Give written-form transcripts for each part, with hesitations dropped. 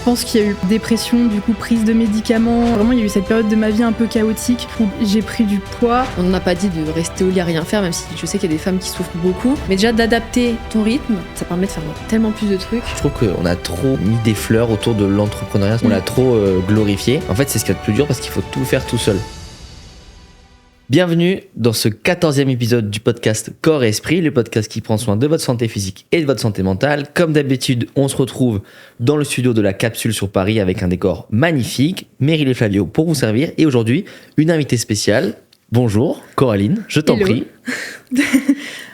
Je pense qu'il y a eu dépression, du coup prise de médicaments. Vraiment, il y a eu cette période de ma vie un peu chaotique où j'ai pris du poids. On n'a pas dit de rester au lit à rien faire, même si je sais qu'il y a des femmes qui souffrent beaucoup. Mais déjà d'adapter ton rythme, ça permet de faire tellement plus de trucs. Je trouve qu'on a trop mis des fleurs autour de l'entrepreneuriat, on l'a trop glorifié. En fait, c'est ce qu'il y a de plus dur parce qu'il faut tout faire tout seul. Bienvenue dans ce 14e épisode du podcast Corps et Esprit, le podcast qui prend soin de votre santé physique et de votre santé mentale. Comme d'habitude, on se retrouve dans le studio de la Capsule sur Paris avec un décor magnifique. Meryl et Flavio pour vous servir. Et aujourd'hui, une invitée spéciale. Bonjour Coraline, je t'en prie.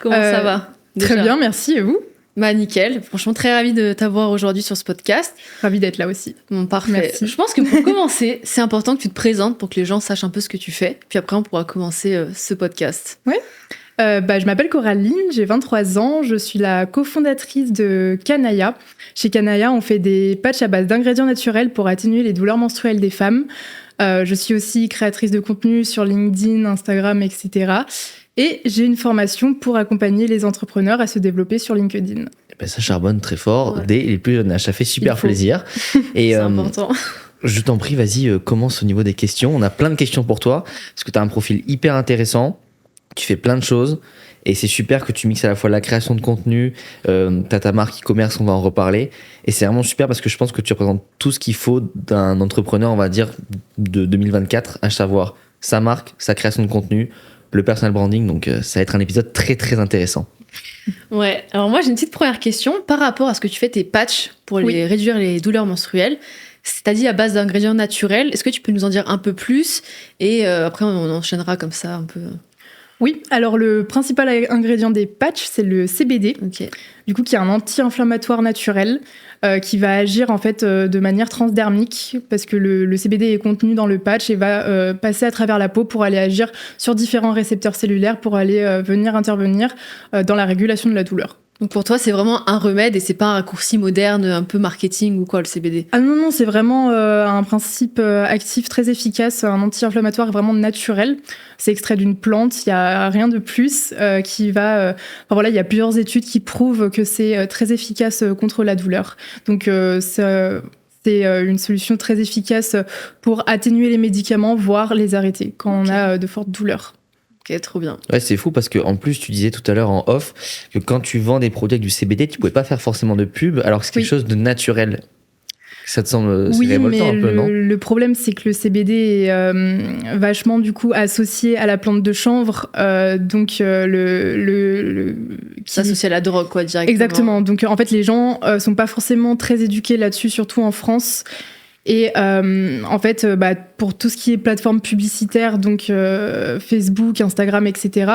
Comment ça va déjà? Très bien, merci. Et vous? Bah nickel, franchement très ravie de t'avoir aujourd'hui sur ce podcast. Ravie d'être là aussi. Bon, parfait. Merci. Je pense que pour commencer, c'est important que tu te présentes pour que les gens sachent un peu ce que tu fais. Puis après, on pourra commencer ce podcast. Ouais. Je m'appelle Coraline, j'ai 23 ans, je suis la cofondatrice de Canaya. Chez Canaya, on fait des patchs à base d'ingrédients naturels pour atténuer les douleurs menstruelles des femmes. Je suis aussi créatrice de contenu sur LinkedIn, Instagram, etc. Et j'ai une formation pour accompagner les entrepreneurs à se développer sur LinkedIn. Ben ça charbonne très fort dès les plus jeunes âges, ça fait super plaisir. Et, c'est important. Je t'en prie, vas-y, commence au niveau des questions. On a plein de questions pour toi, parce que tu as un profil hyper intéressant, tu fais plein de choses, et c'est super que tu mixes à la fois la création de contenu, tu as ta marque e-commerce, on va en reparler, et c'est vraiment super parce que je pense que tu représentes tout ce qu'il faut d'un entrepreneur, on va dire, de 2024, à savoir sa marque, sa création de contenu, le personal branding, donc ça va être un épisode très très intéressant. Ouais, alors moi j'ai une petite première question par rapport à ce que tu fais tes patchs pour réduire les douleurs menstruelles. C'est-à-dire à base d'ingrédients naturels. Est-ce que tu peux nous en dire un peu plus? Et après on enchaînera comme ça un peu. Oui, alors le principal ingrédient des patchs, c'est le CBD, du coup qui est un anti-inflammatoire naturel qui va agir en fait de manière transdermique parce que le CBD est contenu dans le patch et va passer à travers la peau pour aller agir sur différents récepteurs cellulaires pour aller venir intervenir dans la régulation de la douleur. Donc pour toi, c'est vraiment un remède et c'est pas un raccourci moderne, un peu marketing ou quoi, le CBD? Ah non, c'est vraiment un principe actif très efficace, un anti-inflammatoire vraiment naturel. C'est extrait d'une plante, il n'y a rien de plus qui va... il y a plusieurs études qui prouvent que c'est très efficace contre la douleur. Donc c'est une solution très efficace pour atténuer les médicaments, voire les arrêter quand on a de fortes douleurs. Ok, trop bien. Ouais, c'est fou parce que en plus tu disais tout à l'heure en off que quand tu vends des produits avec du CBD, tu pouvais pas faire forcément de pub alors que c'est quelque chose de naturel. Ça te semble révoltant un peu, non? Le problème, c'est que le CBD est vachement du coup associé à la plante de chanvre, donc qui associé à la drogue, quoi, directement. Exactement. Donc en fait, les gens sont pas forcément très éduqués là-dessus, surtout en France. Et en fait, pour tout ce qui est plateforme publicitaire, donc Facebook, Instagram, etc.,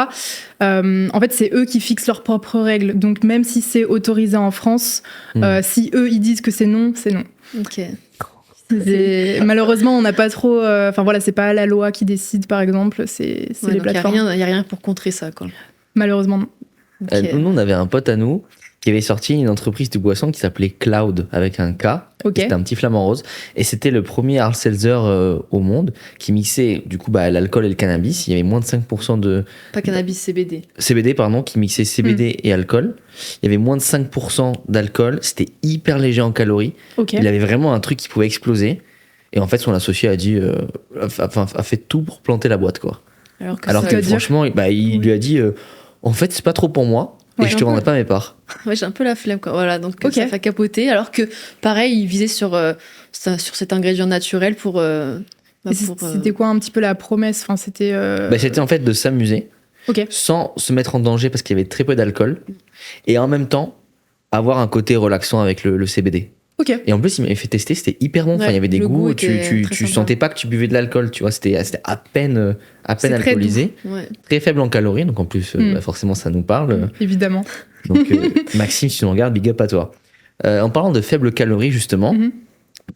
en fait, c'est eux qui fixent leurs propres règles. Donc même si c'est autorisé en France, si eux, ils disent que c'est non, c'est non. Ok. Malheureusement, on n'a pas trop... c'est pas la loi qui décide, par exemple, c'est les plateformes. Il n'y a rien pour contrer ça, quoi. Malheureusement, non. Okay. Nous, on avait un pote à nous qui avait sorti une entreprise de boisson qui s'appelait Cloud, avec un K. C'était un petit flamant rose. Et c'était le premier hard seltzer au monde qui mixait du coup l'alcool et le cannabis. Il y avait moins de 5% de... Pas cannabis, CBD. CBD, pardon, qui mixait CBD et alcool. Il y avait moins de 5% d'alcool. C'était hyper léger en calories. Il avait vraiment un truc qui pouvait exploser. Et en fait, son associé a dit... a fait tout pour planter la boîte, quoi. Alors que franchement, il lui a dit... en fait, c'est pas trop pour moi. Et je te vendrai pas mes parts. Ouais, j'ai un peu la flemme, quoi. Voilà, donc ça fait capoter. Alors que, pareil, il visait sur cet ingrédient naturel pour... C'était quoi un petit peu la promesse? C'était en fait de s'amuser sans se mettre en danger parce qu'il y avait très peu d'alcool. Et en même temps, avoir un côté relaxant avec le CBD. Et en plus, il m'avait fait tester, c'était hyper bon. Il y avait des goûts, tu sentais pas que tu buvais de l'alcool, tu vois, c'était à peine alcoolisé, très faible en calories, donc en plus, forcément, ça nous parle. Évidemment. Donc, Maxime, si tu nous regardes, big up à toi. En parlant de faibles calories, justement,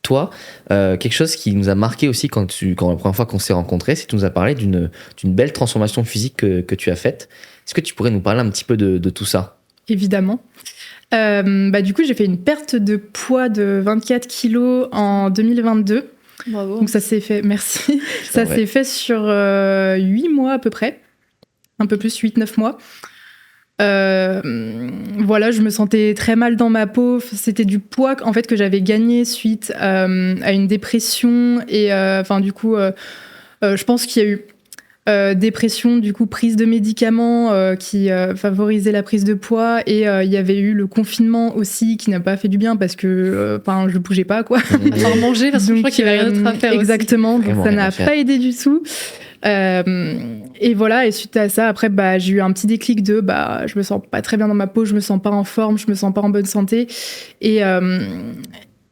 toi, quelque chose qui nous a marqué aussi quand la première fois qu'on s'est rencontrés, c'est que tu nous as parlé d'une belle transformation physique que tu as faite. Est-ce que tu pourrais nous parler un petit peu de tout ça? Évidemment. Du coup, j'ai fait une perte de poids de 24 kilos en 2022. Bravo. Donc ça s'est fait, merci. Ça s'est fait sur 8 mois à peu près. Un peu plus, 8-9 mois. Voilà, je me sentais très mal dans ma peau. C'était du poids en fait que j'avais gagné suite à une dépression et du coup, je pense qu'il y a eu dépression, du coup prise de médicaments qui favorisait la prise de poids et il y avait eu le confinement aussi qui n'a pas fait du bien parce que je bougeais pas quoi. À part manger parce que je crois qu'il y avait rien d'autre à faire exactement, aussi. Donc ça n'a pas aidé du tout. Et voilà, et suite à ça, après, j'ai eu un petit déclic de je me sens pas très bien dans ma peau, je me sens pas en forme, je me sens pas en bonne santé. Et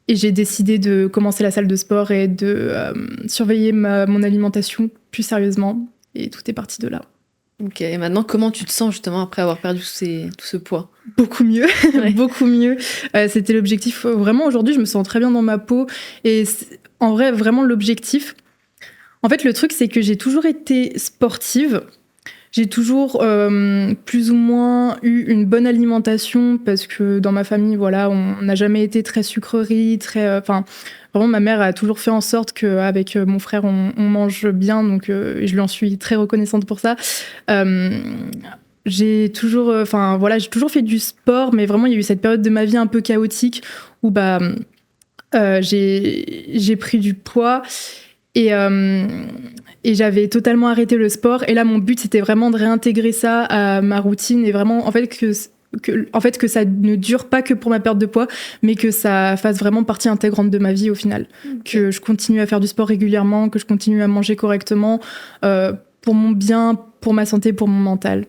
j'ai décidé de commencer la salle de sport et de surveiller mon alimentation plus sérieusement. Et tout est parti de là. Ok, et maintenant, comment tu te sens justement après avoir perdu tout ce poids? Beaucoup mieux, beaucoup mieux. C'était l'objectif. Vraiment, aujourd'hui, je me sens très bien dans ma peau. Et en vrai, vraiment, l'objectif... En fait, le truc, c'est que j'ai toujours été sportive. J'ai toujours plus ou moins eu une bonne alimentation parce que dans ma famille, voilà, on n'a jamais été très sucrerie, très... vraiment, ma mère a toujours fait en sorte qu'avec mon frère, on mange bien. Donc, je lui en suis très reconnaissante pour ça. J'ai toujours fait du sport, mais vraiment, il y a eu cette période de ma vie un peu chaotique où j'ai pris du poids. Et j'avais totalement arrêté le sport. Et là, mon but, c'était vraiment de réintégrer ça à ma routine et vraiment, en fait, que ça ne dure pas que pour ma perte de poids, mais que ça fasse vraiment partie intégrante de ma vie au final. Okay. Que je continue à faire du sport régulièrement, que je continue à manger correctement pour mon bien, pour ma santé, pour mon mental.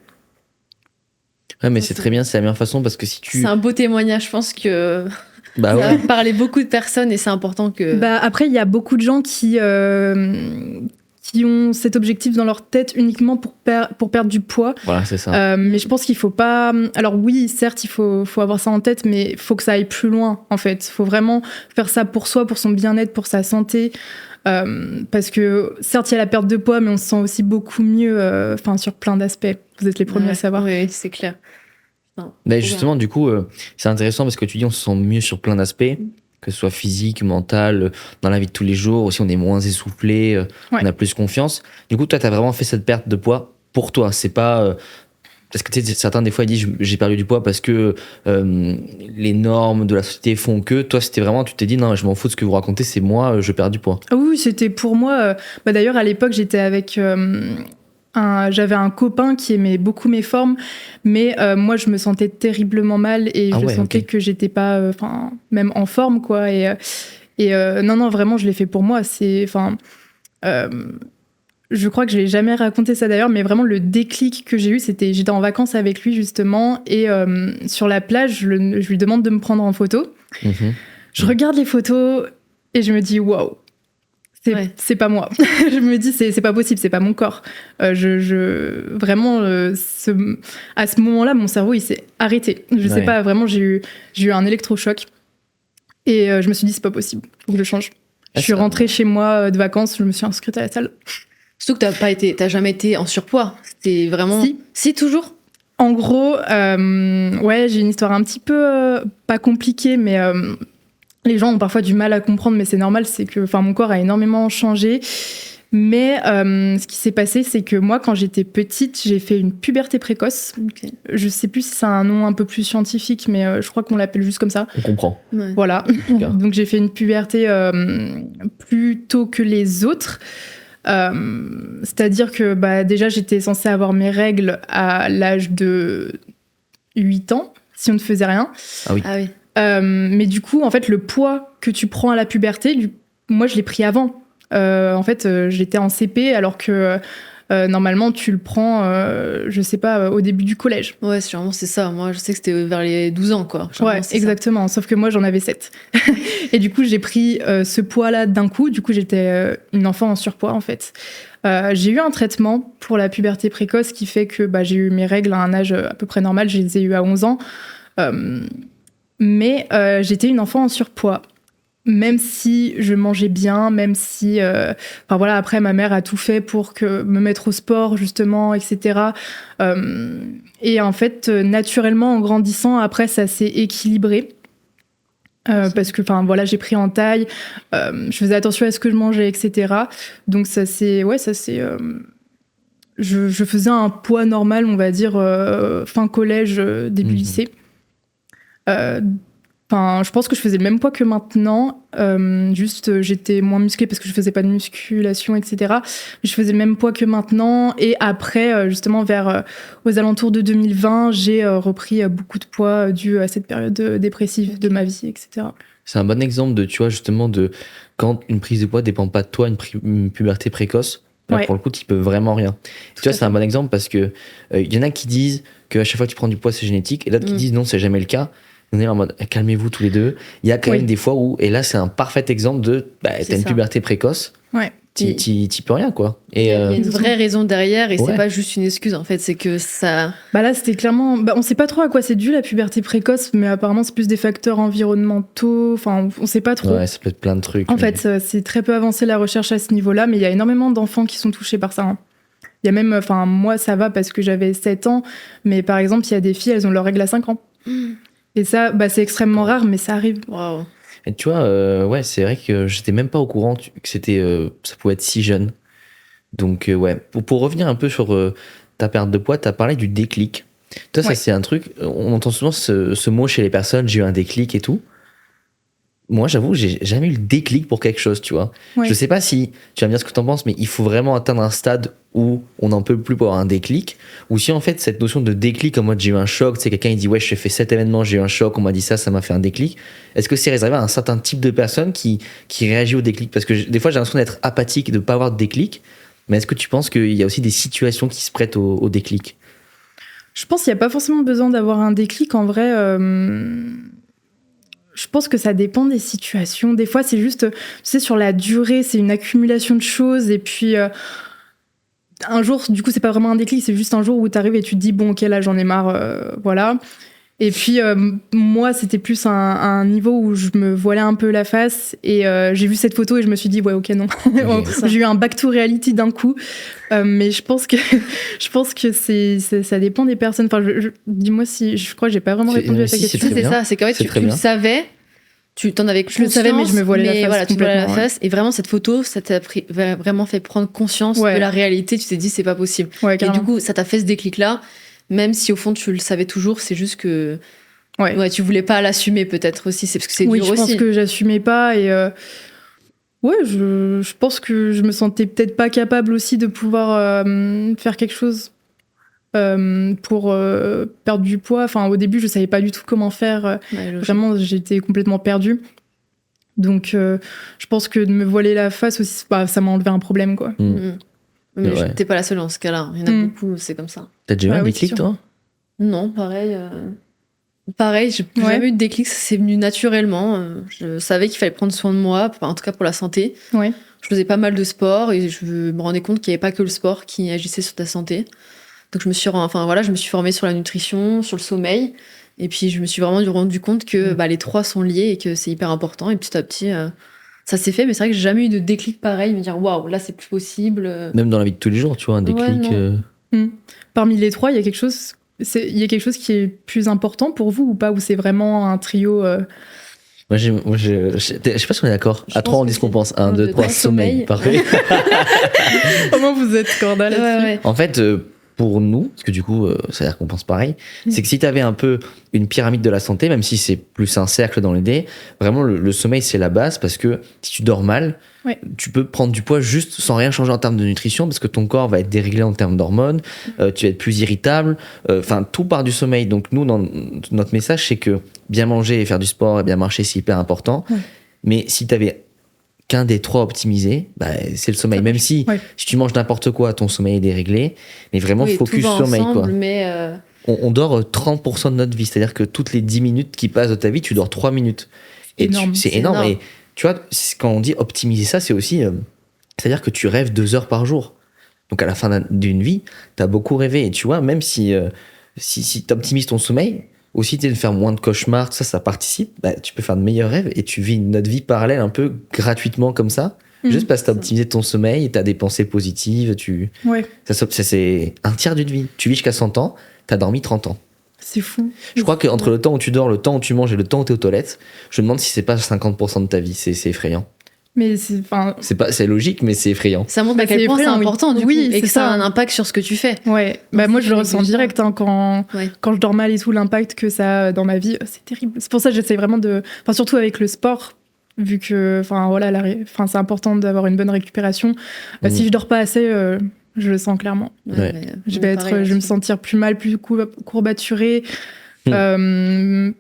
Ouais, mais c'est très bien, c'est la meilleure façon parce que si tu... C'est un beau témoignage, je pense que... ça va parler beaucoup de personnes et c'est important que... Après, il y a beaucoup de gens qui ont cet objectif dans leur tête uniquement pour perdre du poids. Voilà, c'est ça. Mais je pense qu'il faut pas... Alors oui, certes, il faut avoir ça en tête, mais il faut que ça aille plus loin, en fait. Il faut vraiment faire ça pour soi, pour son bien-être, pour sa santé. Parce que certes, il y a la perte de poids, mais on se sent aussi beaucoup mieux sur plein d'aspects. Vous êtes les premiers à savoir. Oui, c'est clair. Mais justement, du coup, c'est intéressant parce que tu dis on se sent mieux sur plein d'aspects, que ce soit physique, mental, dans la vie de tous les jours. Aussi, on est moins essoufflé, on a plus confiance. Du coup, toi, tu as vraiment fait cette perte de poids pour toi. C'est pas... parce que certains, des fois, ils disent j'ai perdu du poids parce que les normes de la société font que. Toi, c'était vraiment, tu t'es dit non, je m'en fous de ce que vous racontez, c'est moi, je perds du poids. Ah oui, c'était pour moi. D'ailleurs, à l'époque, j'étais avec... j'avais un copain qui aimait beaucoup mes formes, mais moi je me sentais terriblement mal et je sentais que j'étais pas même en forme quoi et non vraiment je l'ai fait pour moi. Je crois que je l'ai jamais raconté ça d'ailleurs, mais vraiment le déclic que j'ai eu, c'était j'étais en vacances avec lui justement et sur la plage je lui demande de me prendre en photo. Je regarde les photos et je me dis waouh. C'est pas moi. Je me dis, c'est pas possible, c'est pas mon corps. Vraiment, à ce moment-là, mon cerveau, il s'est arrêté. Je sais pas, vraiment, j'ai eu un électrochoc. Et je me suis dit, c'est pas possible, faut que je change. Je suis rentrée chez moi de vacances, je me suis inscrite à la salle. Surtout que t'as jamais été en surpoids. C'était vraiment... Si, toujours. En gros, j'ai une histoire un petit peu, pas compliquée, mais... les gens ont parfois du mal à comprendre, mais c'est normal, c'est que mon corps a énormément changé. Mais ce qui s'est passé, c'est que moi, quand j'étais petite, j'ai fait une puberté précoce. Okay. Je sais plus si c'est un nom un peu plus scientifique, mais je crois qu'on l'appelle juste comme ça. On comprend. Ouais. Voilà. Donc j'ai fait une puberté plus tôt que les autres. C'est-à-dire que déjà, j'étais censée avoir mes règles à l'âge de 8 ans, si on ne faisait rien. Ah oui. Ah oui. Mais du coup, en fait, le poids que tu prends à la puberté, moi, je l'ai pris avant. J'étais en CP alors que normalement, tu le prends, je sais pas, au début du collège. Ouais, sûrement, c'est ça. Moi, je sais que c'était vers les 12 ans, quoi. Ouais, exactement. Sauf que moi, j'en avais 7. Et du coup, j'ai pris ce poids-là d'un coup. Du coup, j'étais une enfant en surpoids, en fait. J'ai eu un traitement pour la puberté précoce qui fait que j'ai eu mes règles à un âge à peu près normal. Je les ai eues à 11 ans. Mais j'étais une enfant en surpoids, même si je mangeais bien, même si... après, ma mère a tout fait pour me mettre au sport, justement, etc. Et en fait, naturellement, en grandissant, après, ça s'est équilibré. Parce que j'ai pris en taille, je faisais attention à ce que je mangeais, etc. Donc ça s'est je faisais un poids normal, on va dire, fin collège, début lycée. Je pense que je faisais le même poids que maintenant. Juste, j'étais moins musclée parce que je faisais pas de musculation, etc. Je faisais le même poids que maintenant. Et après, justement, aux alentours de 2020, j'ai repris beaucoup de poids dû à cette période dépressive de ma vie, etc. C'est un bon exemple de, tu vois, justement, de quand une prise de poids dépend pas de toi, une puberté précoce. Là, pour le coup, tu peux vraiment rien. Tu vois, c'est un bon exemple parce que y en a qui disent qu'à chaque fois que tu prends du poids, c'est génétique. Et d'autres qui disent non, c'est jamais le cas. On est en mode calmez-vous tous les deux. Il y a quand même des fois où, et là c'est un parfait exemple de t'as une puberté précoce, t'y peux rien quoi. Et il y a une vraie raison derrière et c'est pas juste une excuse en fait, c'est que ça. Là c'était clairement, on sait pas trop à quoi c'est dû la puberté précoce, mais apparemment c'est plus des facteurs environnementaux, enfin on sait pas trop. Ouais, ça peut être plein de trucs. En fait c'est très peu avancé la recherche à ce niveau-là, mais il y a énormément d'enfants qui sont touchés par ça. Hein. Il y a même, moi ça va parce que j'avais 7 ans, mais par exemple il y a des filles, elles ont leurs règles à 5 ans. Et ça, c'est extrêmement rare, mais ça arrive. Waouh. Et tu vois, c'est vrai que j'étais même pas au courant que c'était, ça pouvait être si jeune. Donc, pour revenir un peu sur ta perte de poids, t'as parlé du déclic. Toi, ça, c'est un truc, on entend souvent ce mot chez les personnes, j'ai eu un déclic et tout. Moi, j'avoue, j'ai jamais eu le déclic pour quelque chose, tu vois. Je sais pas si, tu vas me dire ce que t'en penses, mais il faut vraiment atteindre un stade où on n'en peut plus pour avoir un déclic, ou si en fait cette notion de déclic en mode j'ai eu un choc, c'est quelqu'un il dit ouais j'ai fait cet événement, j'ai eu un choc, on m'a dit ça m'a fait un déclic. Est-ce que c'est réservé à un certain type de personne qui réagit au déclic? Parce que des fois j'ai l'impression d'être apathique et de pas avoir de déclic, mais est-ce que tu penses qu'il y a aussi des situations qui se prêtent au déclic? Je pense qu'il n'y a pas forcément besoin d'avoir un déclic en vrai. Je pense que ça dépend des situations. Des fois, c'est juste, tu sais, sur la durée, c'est une accumulation de choses. Et puis, un jour, du coup, c'est pas vraiment un déclic, c'est juste un jour où tu arrives et tu te dis, bon, ok, là, j'en ai marre, voilà. Et puis, moi, c'était plus un niveau où je me voilais un peu la face. Et j'ai vu cette photo et je me suis dit, ouais, ok, non. J'ai eu un back to reality d'un coup. Mais je pense que ça dépend des personnes. Enfin, dis-moi si je crois que j'ai pas vraiment répondu à ta question. C'est ça, c'est qu'en fait, tu le savais, tu t'en avais conscience. Je le savais, mais je me voilais la face. Voilà, tu te voilais la face. Et vraiment, cette photo, ça t'a vraiment fait prendre conscience de la réalité. Tu t'es dit, c'est pas possible. Ouais, et du coup, ça t'a fait ce déclic-là. Même si au fond tu le savais toujours, c'est juste que tu voulais pas l'assumer peut-être aussi, c'est parce que c'est dur aussi. Oui, je pense que j'assumais pas et je pense que je me sentais peut-être pas capable aussi de pouvoir faire quelque chose pour perdre du poids. Enfin, au début, je savais pas du tout comment faire. Vraiment, j'étais complètement perdue. Donc, je pense que de me voiler la face aussi, ça m'a enlevé un problème, quoi. Mais t'es pas la seule dans ce cas-là. Il y en a beaucoup, c'est comme ça. T'as déjà eu un déclic, toi? Non, pareil. Pareil, j'ai jamais eu de déclic. C'est venu naturellement. Je savais qu'il fallait prendre soin de moi, en tout cas pour la santé. Ouais. Je faisais pas mal de sport et je me rendais compte qu'il n'y avait pas que le sport qui agissait sur ta santé. Donc je me suis formée sur la nutrition, sur le sommeil. Et puis je me suis vraiment rendu compte que les trois sont liés et que c'est hyper important. Et petit à petit... ça s'est fait, mais c'est vrai que j'ai jamais eu de déclic pareil, me dire waouh, là c'est plus possible. Même dans la vie de tous les jours, tu vois, un déclic. Parmi les trois, il y a quelque chose qui est plus important pour vous ou pas, ou c'est vraiment un trio Moi, je sais pas si on est d'accord. À 3, on dit ce qu'on pense. 1, 2, 3, sommeil. Parfait. Comment vous êtes corda là-dessus? En fait, pour nous, parce que du coup, ça a l'air qu'on pense pareil, c'est que si tu avais un peu une pyramide de la santé, même si c'est plus un cercle dans l'idée, vraiment le sommeil c'est la base parce que si tu dors mal, tu peux prendre du poids juste sans rien changer en termes de nutrition parce que ton corps va être déréglé en termes d'hormones, tu vas être plus irritable, tout part du sommeil. Donc nous, notre message c'est que bien manger et faire du sport et bien marcher c'est hyper important, mais si tu avais qu'un des trois optimisés, c'est le sommeil. Même si tu manges n'importe quoi, ton sommeil est déréglé. Mais vraiment, focus sommeil. Ensemble, mais on dort 30% de notre vie. C'est-à-dire que toutes les 10 minutes qui passent de ta vie, tu dors 3 minutes. Et c'est énorme. Et tu vois, quand on dit optimiser ça, c'est aussi... c'est-à-dire que tu rêves 2 heures par jour. Donc à la fin d'une vie, tu as beaucoup rêvé. Et tu vois, même si tu optimises ton sommeil... Aussi, de faire moins de cauchemars, ça participe. Tu peux faire de meilleurs rêves et tu vis notre vie parallèle un peu gratuitement comme ça. Juste parce que tu as optimisé ton sommeil, tu as des pensées positives. Ça, c'est un tiers d'une vie. Tu vis jusqu'à 100 ans, tu as dormi 30 ans. C'est fou. Je crois qu'entre le temps où tu dors, le temps où tu manges et le temps où tu es aux toilettes, je me demande si c'est pas 50% de ta vie. C'est effrayant. Mais c'est, enfin, C'est logique, mais c'est effrayant. Ça montre Bah, à quel c'est point c'est effrayant, oui. important du Oui, coup, et c'est que ça a ça. un impact sur ce que tu fais. ouais. Donc, Bah moi c'est je le ressens négligeable. direct quand Ouais. je dors mal et tout, l'impact que ça a dans ma vie, c'est terrible. C'est pour ça que j'essaie vraiment enfin surtout avec le sport, vu que, enfin voilà, c'est important d'avoir une bonne récupération. Si je dors pas assez, je le sens clairement. Ouais. Mais, Je on vais est pareil je vais me là-dessus. sentir plus mal, plus courbaturée,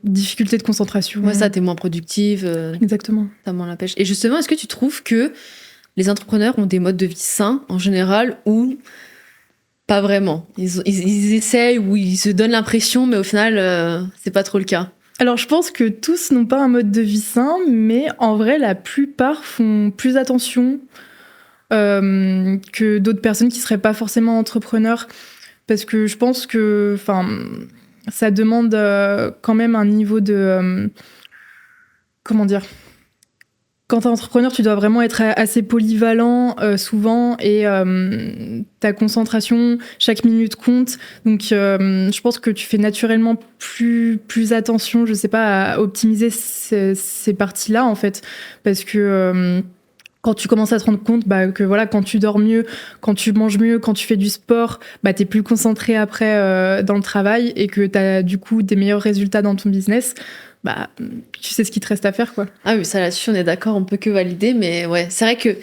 difficulté de concentration. Ouais, ça, t'es moins productive, Exactement. t'as moins la pêche. Et justement, est-ce que tu trouves que les entrepreneurs ont des modes de vie sains en général ou pas vraiment? Ils essayent ou ils se donnent l'impression, mais au final, c'est pas trop le cas. Alors je pense que tous n'ont pas un mode de vie sain, mais en vrai la plupart font plus attention que d'autres personnes qui seraient pas forcément entrepreneurs, parce que je pense que, enfin, ça demande quand même un niveau de comment dire. Quand t'es entrepreneur, tu dois vraiment être assez polyvalent souvent, et ta concentration, chaque minute compte. Donc je pense que tu fais naturellement plus attention, je sais pas, à optimiser ces parties-là en fait, parce que quand tu commences à te rendre compte que voilà, quand tu dors mieux, quand tu manges mieux, quand tu fais du sport, t'es plus concentré après dans le travail, et que t'as du coup des meilleurs résultats dans ton business, tu sais ce qu'il te reste à faire, quoi. Ah oui, ça là-dessus, on est d'accord, on peut que valider, mais ouais, c'est vrai que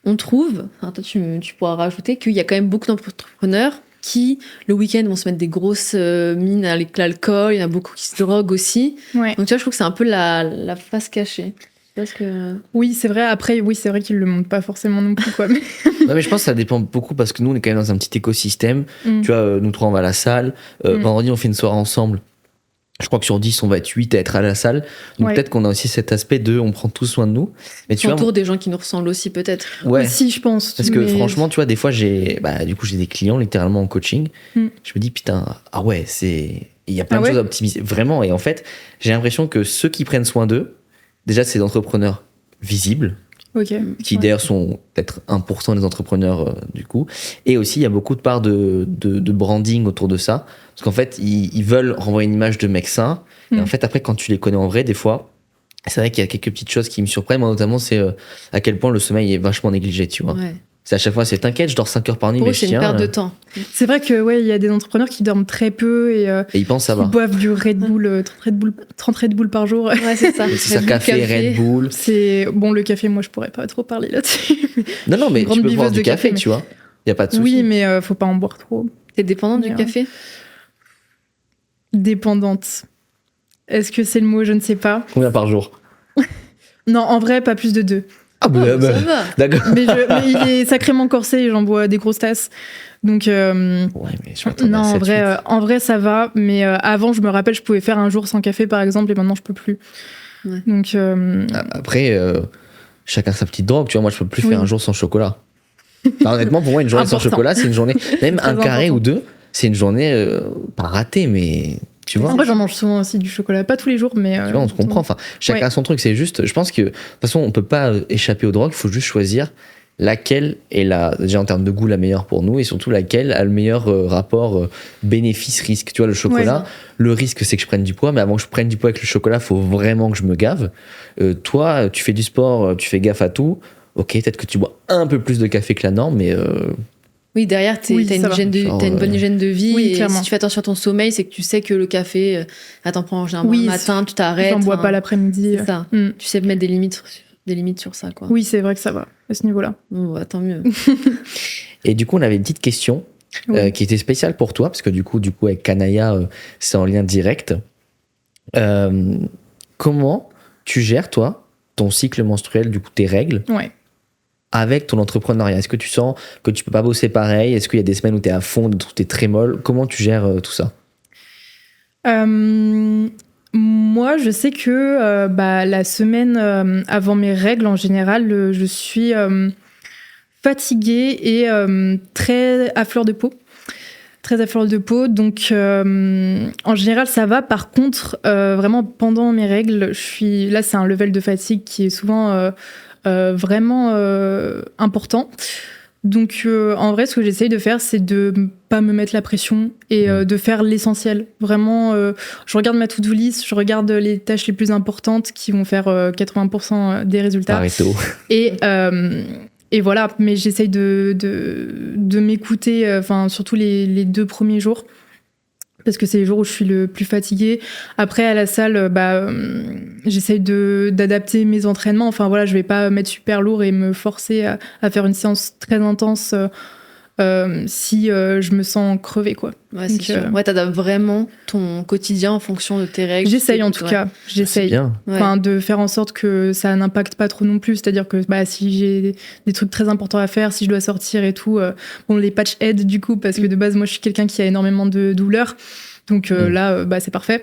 on trouve, enfin, toi tu pourras rajouter qu'il y a quand même beaucoup d'entrepreneurs qui, le week-end, vont se mettre des grosses mines avec l'alcool, il y en a beaucoup qui se droguent aussi. Ouais. Donc tu vois, je trouve que c'est un peu la face cachée. Parce que... Oui, c'est vrai. Après, oui, c'est vrai qu'ils le montrent pas forcément non plus, quoi. Ouais, mais je pense que ça dépend beaucoup parce que nous, on est quand même dans un petit écosystème. Tu vois, nous trois, on va à la salle. Vendredi, on fait une soirée ensemble. Je crois que sur 10, on va être 8 à être à la salle. Donc peut-être qu'on a aussi cet aspect de on prend tout soin de nous. Mais tu vois, autour des gens qui nous ressemblent aussi, peut-être. Ouais. Aussi, je pense. Parce que franchement, tu vois, des fois, j'ai des clients littéralement en coaching. Je me dis, putain, ah ouais, il y a plein de choses à optimiser. Vraiment. Et en fait, j'ai l'impression que ceux qui prennent soin d'eux, déjà, c'est des entrepreneurs visibles. Qui d'ailleurs sont peut-être 1% des entrepreneurs du coup. Et aussi, il y a beaucoup de parts de branding autour de ça. Parce qu'en fait, ils veulent renvoyer une image de mec sain. Et en fait, après, quand tu les connais en vrai, des fois, c'est vrai qu'il y a quelques petites choses qui me surprennent. Moi, notamment, c'est à quel point le sommeil est vachement négligé, tu vois. Ouais. C'est à chaque fois, c'est t'inquiète, je dors 5 heures par nuit, Pour mais eux, c'est une perte de temps. C'est vrai que il y a des entrepreneurs qui dorment très peu et ils pensent ça va. Ils boivent du Red Bull, 30 Red Bull par jour. Ouais, c'est ça. C'est ça, café, Red Bull. C'est bon, le café, moi je pourrais pas trop parler là-dessus. Non, mais tu peux boire du café, mais... tu vois. Il y a pas de souci. Oui, mais faut pas en boire trop. T'es dépendante du café? Dépendante. Est-ce que c'est le mot? Je ne sais pas. Combien par jour? Non, en vrai, pas plus de 2. Ah bah, ça va. D'accord. Mais il est sacrément corsé et j'en bois des grosses tasses. Donc ouais, mais je non, en vrai ça va, mais avant je me rappelle, je pouvais faire un jour sans café par exemple, et maintenant je peux plus. Ouais. Donc après chacun sa petite drogue, tu vois. Moi je peux plus faire un jour sans chocolat. Enfin, honnêtement, pour moi une journée sans chocolat, c'est une journée, même un carré ou deux, c'est une journée pas ratée, mais tu vois. Moi j'en mange souvent aussi du chocolat, pas tous les jours, mais tu vois, on se comprend. Enfin, chacun a son truc. C'est juste, je pense que de toute façon, on peut pas échapper aux drogues. Il faut juste choisir laquelle est déjà en termes de goût la meilleure pour nous, et surtout laquelle a le meilleur rapport bénéfice-risque. Tu vois, le chocolat, le risque c'est que je prenne du poids, mais avant que je prenne du poids avec le chocolat, faut vraiment que je me gave. Toi, tu fais du sport, tu fais gaffe à tout. Ok, peut-être que tu bois un peu plus de café que la norme, mais oui, derrière, t'as une bonne hygiène de vie. Oui, et clairement. si tu fais attention à ton sommeil, c'est que tu sais que le café, t'en prends généralement le matin, tu t'arrêtes. J'en bois pas l'après-midi. C'est ça. Tu sais mettre des limites sur ça, quoi. Oui, c'est vrai que ça va à ce niveau-là. Bon, bah, tant mieux. Et du coup, on avait une petite question qui était spéciale pour toi, parce que du coup avec Kanaya, c'est en lien direct. Comment tu gères, toi, ton cycle menstruel, du coup, tes règles, avec ton entrepreneuriat? Est-ce que tu sens que tu peux pas bosser pareil? Est-ce qu'il y a des semaines où tu es à fond, d'autres où tu es très molle? Comment tu gères tout ça? Moi, je sais que la semaine avant mes règles, en général, je suis fatiguée et très à fleur de peau. Très à fleur de peau. Donc, en général, ça va. Par contre, vraiment, pendant mes règles, là, c'est un level de fatigue qui est souvent vraiment important. Donc, en vrai, ce que j'essaye de faire, c'est de pas me mettre la pression et de faire l'essentiel. Vraiment, je regarde ma to-do list, je regarde les tâches les plus importantes qui vont faire 80% des résultats. Pareto. Et voilà, mais j'essaye de m'écouter, surtout les 2 premiers jours, parce que c'est les jours où je suis le plus fatiguée. Après, à la salle, j'essaye d'adapter mes entraînements. Enfin voilà, je vais pas mettre super lourd et me forcer à faire une séance très intense si je me sens crevée, quoi. Ouais, c'est sûr. Ouais, t'adaptes vraiment ton quotidien en fonction de tes règles. J'essaye en tout cas. J'essaye. De faire en sorte que ça n'impacte pas trop non plus. C'est-à-dire que si j'ai des trucs très importants à faire, si je dois sortir et tout, les patchs aident du coup, parce que de base, moi, je suis quelqu'un qui a énormément de douleurs. Donc là, c'est parfait.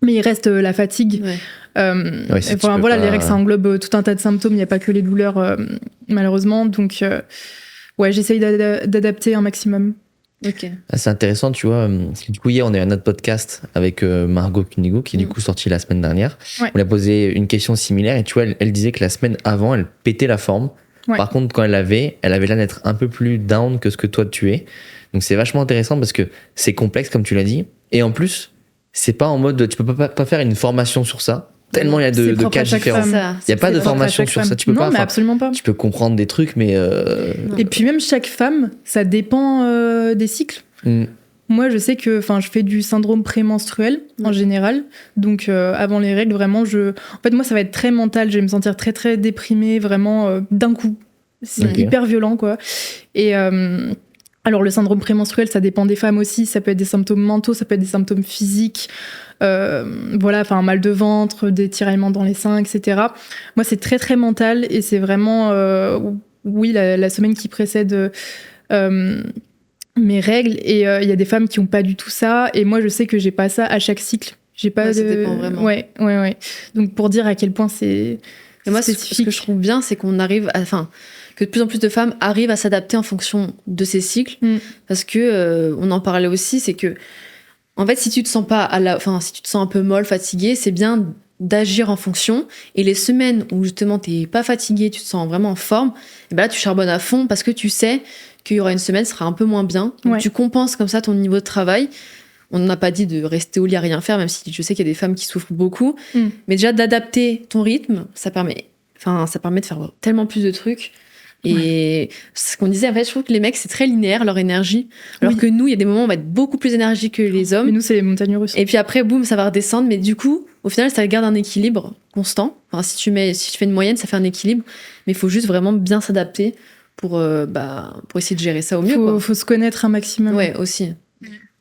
Mais il reste la fatigue. Ouais. Les règles, ça englobe tout un tas de symptômes. Il n'y a pas que les douleurs, malheureusement. Donc, j'essaye d'adapter un maximum. Ok. C'est intéressant, tu vois. Parce que du coup, hier, on a eu un autre podcast avec Margot Kunigo, qui est du coup sorti la semaine dernière. Ouais. On lui a posé une question similaire et tu vois, elle disait que la semaine avant, elle pétait la forme. Ouais. Par contre, quand elle avait l'air d'être un peu plus down que ce que toi tu es. Donc c'est vachement intéressant parce que c'est complexe, comme tu l'as dit. Et en plus, c'est pas en mode, tu peux pas faire une formation sur ça. Tellement il y a de cas différents. Il n'y a pas de formation sur ça. Tu peux non, mais absolument pas. Tu peux comprendre des trucs, mais. Et puis même chaque femme, ça dépend des cycles. Moi, je sais que je fais du syndrome prémenstruel en général. Donc, avant les règles, vraiment, en fait, moi, ça va être très mental. Je vais me sentir très, très déprimée, vraiment, d'un coup. C'est hyper violent, quoi. Et alors, le syndrome prémenstruel, ça dépend des femmes aussi. Ça peut être des symptômes mentaux, ça peut être des symptômes physiques. Un mal de ventre, des tiraillements dans les seins, etc. Moi, c'est très, très mental. Et c'est vraiment, la semaine qui précède mes règles. Et il y a des femmes qui n'ont pas du tout ça. Et moi, je sais que j'ai pas ça à chaque cycle. J'ai pas ça dépend vraiment. Ouais. Donc, pour dire à quel point c'est spécifique. Ce que je trouve bien, c'est qu'on arrive que de plus en plus de femmes arrivent à s'adapter en fonction de ces cycles. Parce que, on en parlait aussi, c'est que, en fait, si tu te sens si tu te sens un peu molle, fatiguée, c'est bien d'agir en fonction. Et les semaines où justement t'es pas fatiguée, tu te sens vraiment en forme, et ben là, tu charbonnes à fond parce que tu sais qu'il y aura une semaine qui sera un peu moins bien. Donc, tu compenses comme ça ton niveau de travail. On n'a pas dit de rester au lit à rien faire, même si je sais qu'il y a des femmes qui souffrent beaucoup. Mais déjà, d'adapter ton rythme, ça permet de faire tellement plus de trucs. Et ce qu'on disait, en fait, je trouve que les mecs, c'est très linéaire, leur énergie. Alors que nous, il y a des moments où on va être beaucoup plus énergiques que les hommes. Mais nous, c'est les montagnes russes. Et puis après, boum, ça va redescendre. Mais du coup, au final, ça garde un équilibre constant. Enfin, si tu fais une moyenne, ça fait un équilibre. Mais il faut juste vraiment bien s'adapter pour essayer de gérer ça au mieux. Faut se connaître un maximum. Ouais, aussi.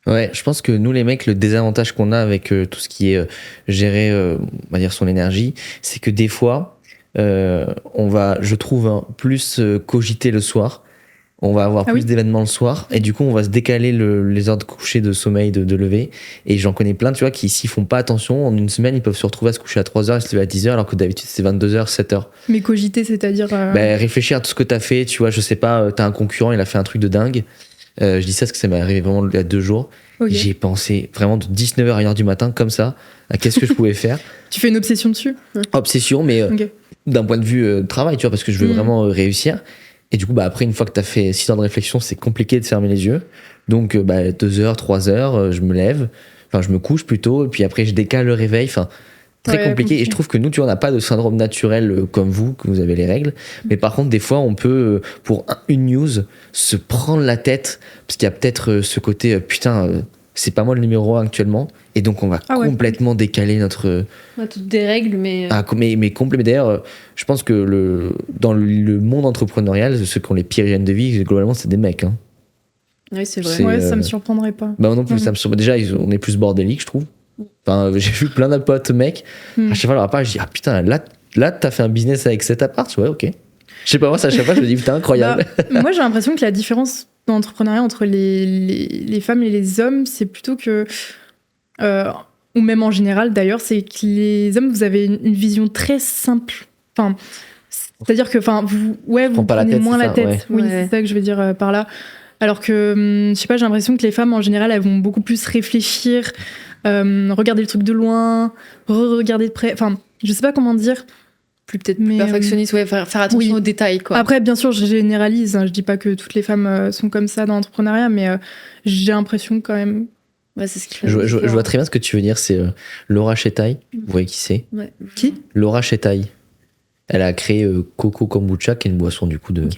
Ouais, je pense que nous, les mecs, le désavantage qu'on a avec tout ce qui est gérer, on va dire, son énergie, c'est que des fois, on va, je trouve, plus cogiter le soir. On va avoir plus d'événements le soir. Et du coup, on va se décaler les heures de coucher, de sommeil, de lever. Et j'en connais plein, tu vois, qui, s'ils font pas attention, en une semaine, ils peuvent se retrouver à se coucher à 3h et se lever à 10h, alors que d'habitude, c'est 22h, 7h. Mais cogiter, c'est-à-dire... réfléchir à tout ce que t'as fait, tu vois, je sais pas, t'as un concurrent, il a fait un truc de dingue. Je dis ça parce que ça m'est arrivé vraiment il y a 2 jours. J'ai pensé vraiment de 19h à 1h du matin, comme ça, à qu'est-ce que je pouvais faire. Tu fais une obsession dessus ? Obsession, mais d'un point de vue travail, tu vois, parce que je veux vraiment réussir. Et du coup, après, une fois que t'as fait 6 heures de réflexion, c'est compliqué de fermer les yeux. Donc, 2h, 3h, je me lève, je me couche plutôt, et puis après, je décale le réveil. Très compliqué. Et je trouve que nous, tu vois, on n'a pas de syndrome naturel comme vous, que vous avez les règles. Mais par contre, des fois, on peut, pour une news, se prendre la tête, parce qu'il y a peut-être ce côté, c'est pas moi le numéro 1 actuellement. Et donc, on va complètement décaler notre... toutes des règles, mais... mais complet. Mais d'ailleurs, je pense que dans le monde entrepreneurial, ceux qui ont les pires hygiènes de vie, globalement, c'est des mecs. Hein. Oui, c'est vrai. Ça me surprendrait pas. Non plus, ça me surprend. Déjà, on est plus bordélique, je trouve. J'ai vu plein de potes mecs. À chaque fois, leur appart, je dis, putain, là, t'as fait un business avec cet appart. Ouais, ok. Je sais pas, moi, à chaque fois, je me dis, putain, incroyable. Moi, j'ai l'impression que la différence dans l'entrepreneuriat entre les femmes et les hommes, c'est plutôt que, ou même en général d'ailleurs, c'est que les hommes, vous avez une vision très simple. C'est-à-dire que, vous prenez moins la tête. Ouais. Oui, c'est ça que je veux dire par là. Alors que, je sais pas, j'ai l'impression que les femmes, en général, elles vont beaucoup plus réfléchir, regarder le truc de loin, regarder de près. Je sais pas comment dire. plus peut-être Mais, perfectionniste, faire attention aux détails, quoi. Après, bien sûr, je généralise. Je dis pas que toutes les femmes sont comme ça dans l'entrepreneuriat, mais j'ai l'impression quand même. Ouais, c'est ce qui fait Je vois très bien ce que tu veux dire. C'est Laura Chetaille. Vous voyez qui c'est? Ouais. Qui? Laura Chetaille. Elle a créé Coco Kombucha, qui est une boisson du coup de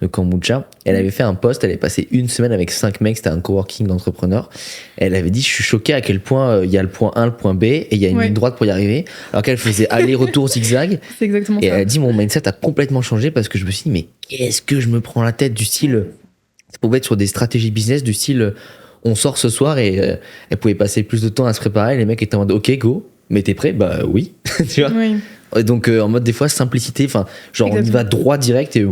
kombucha. Elle avait fait un post, elle est passée une semaine avec 5 mecs, c'était un coworking d'entrepreneurs. Elle avait dit, je suis choquée à quel point il y a le point 1, le point B, et il y a une ligne droite pour y arriver. Alors qu'elle faisait aller-retour zigzag. C'est exactement et ça. elle a dit, mon mindset a complètement changé parce que je me suis dit, mais qu'est-ce que je me prends la tête du style, ça pouvait être sur des stratégies business du style, on sort ce soir et elle pouvait passer plus de temps à se préparer. Les mecs étaient en mode, ok, go, mais t'es prêt? Bah oui, tu vois. Oui. Et donc en mode des fois simplicité, enfin genre on y va droit direct et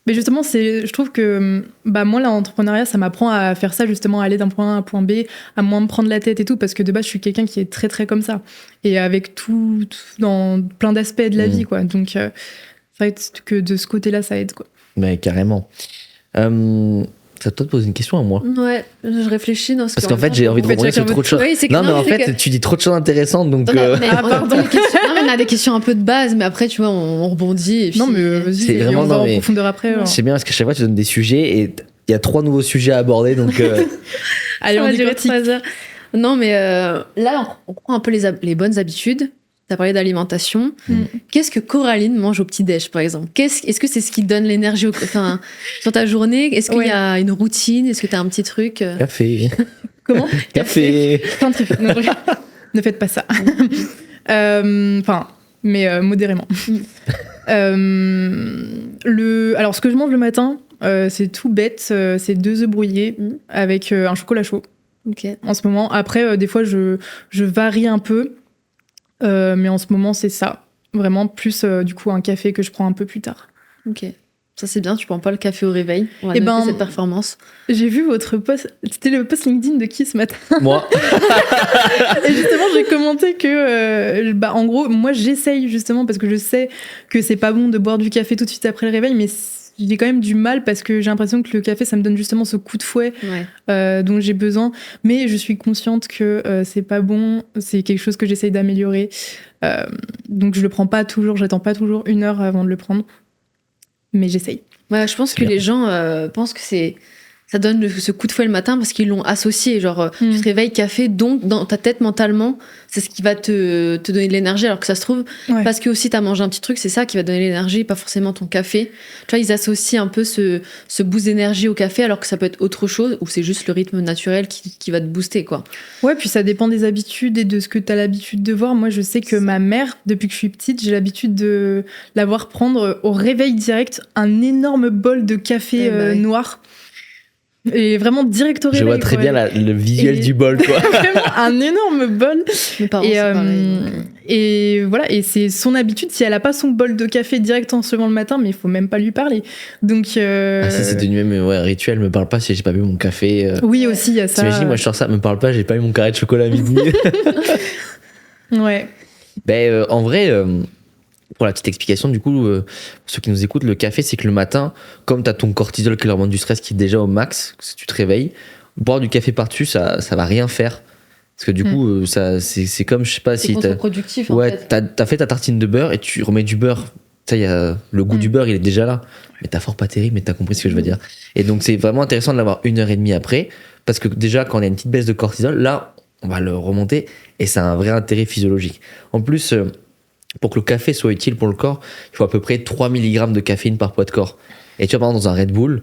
mais justement je trouve que moi l'entrepreneuriat ça m'apprend à faire ça, justement à aller d'un point A à un point B, à moins me prendre la tête et tout, parce que de base je suis quelqu'un qui est très très comme ça et avec tout dans plein d'aspects de la vie, quoi. Donc c'est vrai que de ce côté là ça aide, quoi. Mais carrément. Ça doit te poser une question à moi. Ouais, je réfléchis dans ce parce qu'en fait j'ai envie de rebondir sur trop de choses. Oui, non mais en fait tu dis trop de choses intéressantes, donc on a des questions un peu de base, mais après tu vois on rebondit et puis... Non mais vas-y, c'est vraiment, on va en profondeur après. Je sais bien parce qu'à chaque fois tu donnes des sujets et il y a 3 nouveaux sujets à aborder, donc allez, on dirait 3 heures. Non mais là on prend un peu les bonnes habitudes. T'as parlé d'alimentation. Qu'est-ce que Coraline mange au petit-déj, par exemple? Est-ce que c'est ce qui donne l'énergie sur ta journée? Est-ce qu'il y a une routine? Est-ce que t'as un petit truc? Café. Comment? Café. Plein de trucs. Ne faites pas ça. Mais modérément. Alors, ce que je mange le matin, c'est tout bête. C'est 2 œufs brouillés avec un chocolat chaud. Ok. En ce moment. Après, des fois, je varie un peu. Mais en ce moment, c'est ça. Vraiment, plus du coup, un café que je prends un peu plus tard. Ok. Ça, c'est bien, tu prends pas le café au réveil. On va noter cette performance. J'ai vu votre post. C'était le post LinkedIn de qui ce matin? Moi. Et justement, j'ai commenté que, en gros, moi, j'essaye justement parce que je sais que c'est pas bon de boire du café tout de suite après le réveil, mais j'ai quand même du mal parce que j'ai l'impression que le café, ça me donne justement ce coup de fouet dont j'ai besoin. Mais je suis consciente que c'est pas bon, c'est quelque chose que j'essaye d'améliorer. Donc je le prends pas toujours, j'attends pas toujours 1 heure avant de le prendre. Mais j'essaye. Ouais, je pense que les gens pensent que ça donne ce coup de fouet le matin parce qu'ils l'ont associé. Genre, tu te réveilles café, donc dans ta tête mentalement, c'est ce qui va te donner de l'énergie. Alors que ça se trouve, parce que aussi t'as mangé un petit truc, c'est ça qui va donner l'énergie, pas forcément ton café. Tu vois, ils associent un peu ce boost d'énergie au café, alors que ça peut être autre chose, ou c'est juste le rythme naturel qui va te booster, quoi. Ouais, puis ça dépend des habitudes et de ce que t'as l'habitude de voir. Moi, je sais que ma mère, depuis que je suis petite, j'ai l'habitude de la voir prendre au réveil direct un énorme bol de café noir. Et vraiment direct au réveil. Je vois très bien le visuel du bol, quoi. Vraiment un énorme bol. Mes parents, c'est pareil. Et voilà, et c'est son habitude. Si elle a pas son bol de café direct en se levant le matin, mais il faut même pas lui parler. Donc. Ah, ça, c'est devenu même rituel. Me parle pas si j'ai pas bu mon café. Oui, aussi, il y a ça. T'imagines, moi je sors ça, me parle pas, j'ai pas eu mon carré de chocolat à midi. Ouais. En vrai. Pour la petite explication, du coup, pour ceux qui nous écoutent, le café, c'est que le matin, comme tu as ton cortisol, qui est l'hormone du stress, qui est déjà au max, si tu te réveilles, boire du café par-dessus, ça va rien faire. Parce que du coup, c'est comme, je sais pas si... C'est contre-productif, en fait. T'as fait ta tartine de beurre et tu remets du beurre. Ça, le goût du beurre, il est déjà là. Mais t'as fort pas terrible, mais t'as compris ce que je veux dire. Et donc, c'est vraiment intéressant de l'avoir 1h30 après. Parce que déjà, quand on a une petite baisse de cortisol, là, on va le remonter. Et ça a un vrai intérêt physiologique. En plus... pour que le café soit utile pour le corps, il faut à peu près 3 mg de caféine par poids de corps. Et tu vois, par exemple, dans un Red Bull,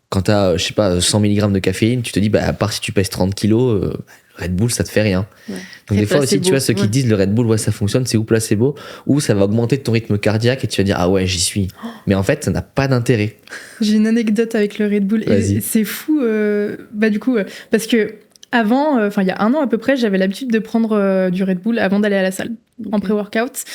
quand tu as, 100 mg de caféine, tu te dis, à part si tu pèses 30 kilos, le Red Bull, ça te fait rien. Ouais. Donc, des fois aussi, tu vois, ceux qui disent le Red Bull, ça fonctionne, c'est ou placebo, ou ça va augmenter ton rythme cardiaque et tu vas dire, ah ouais, j'y suis. Mais en fait, ça n'a pas d'intérêt. J'ai une anecdote avec le Red Bull. Et c'est fou, du coup, parce que avant, il y a 1 an à peu près, j'avais l'habitude de prendre du Red Bull avant d'aller à la salle, en pré-workout.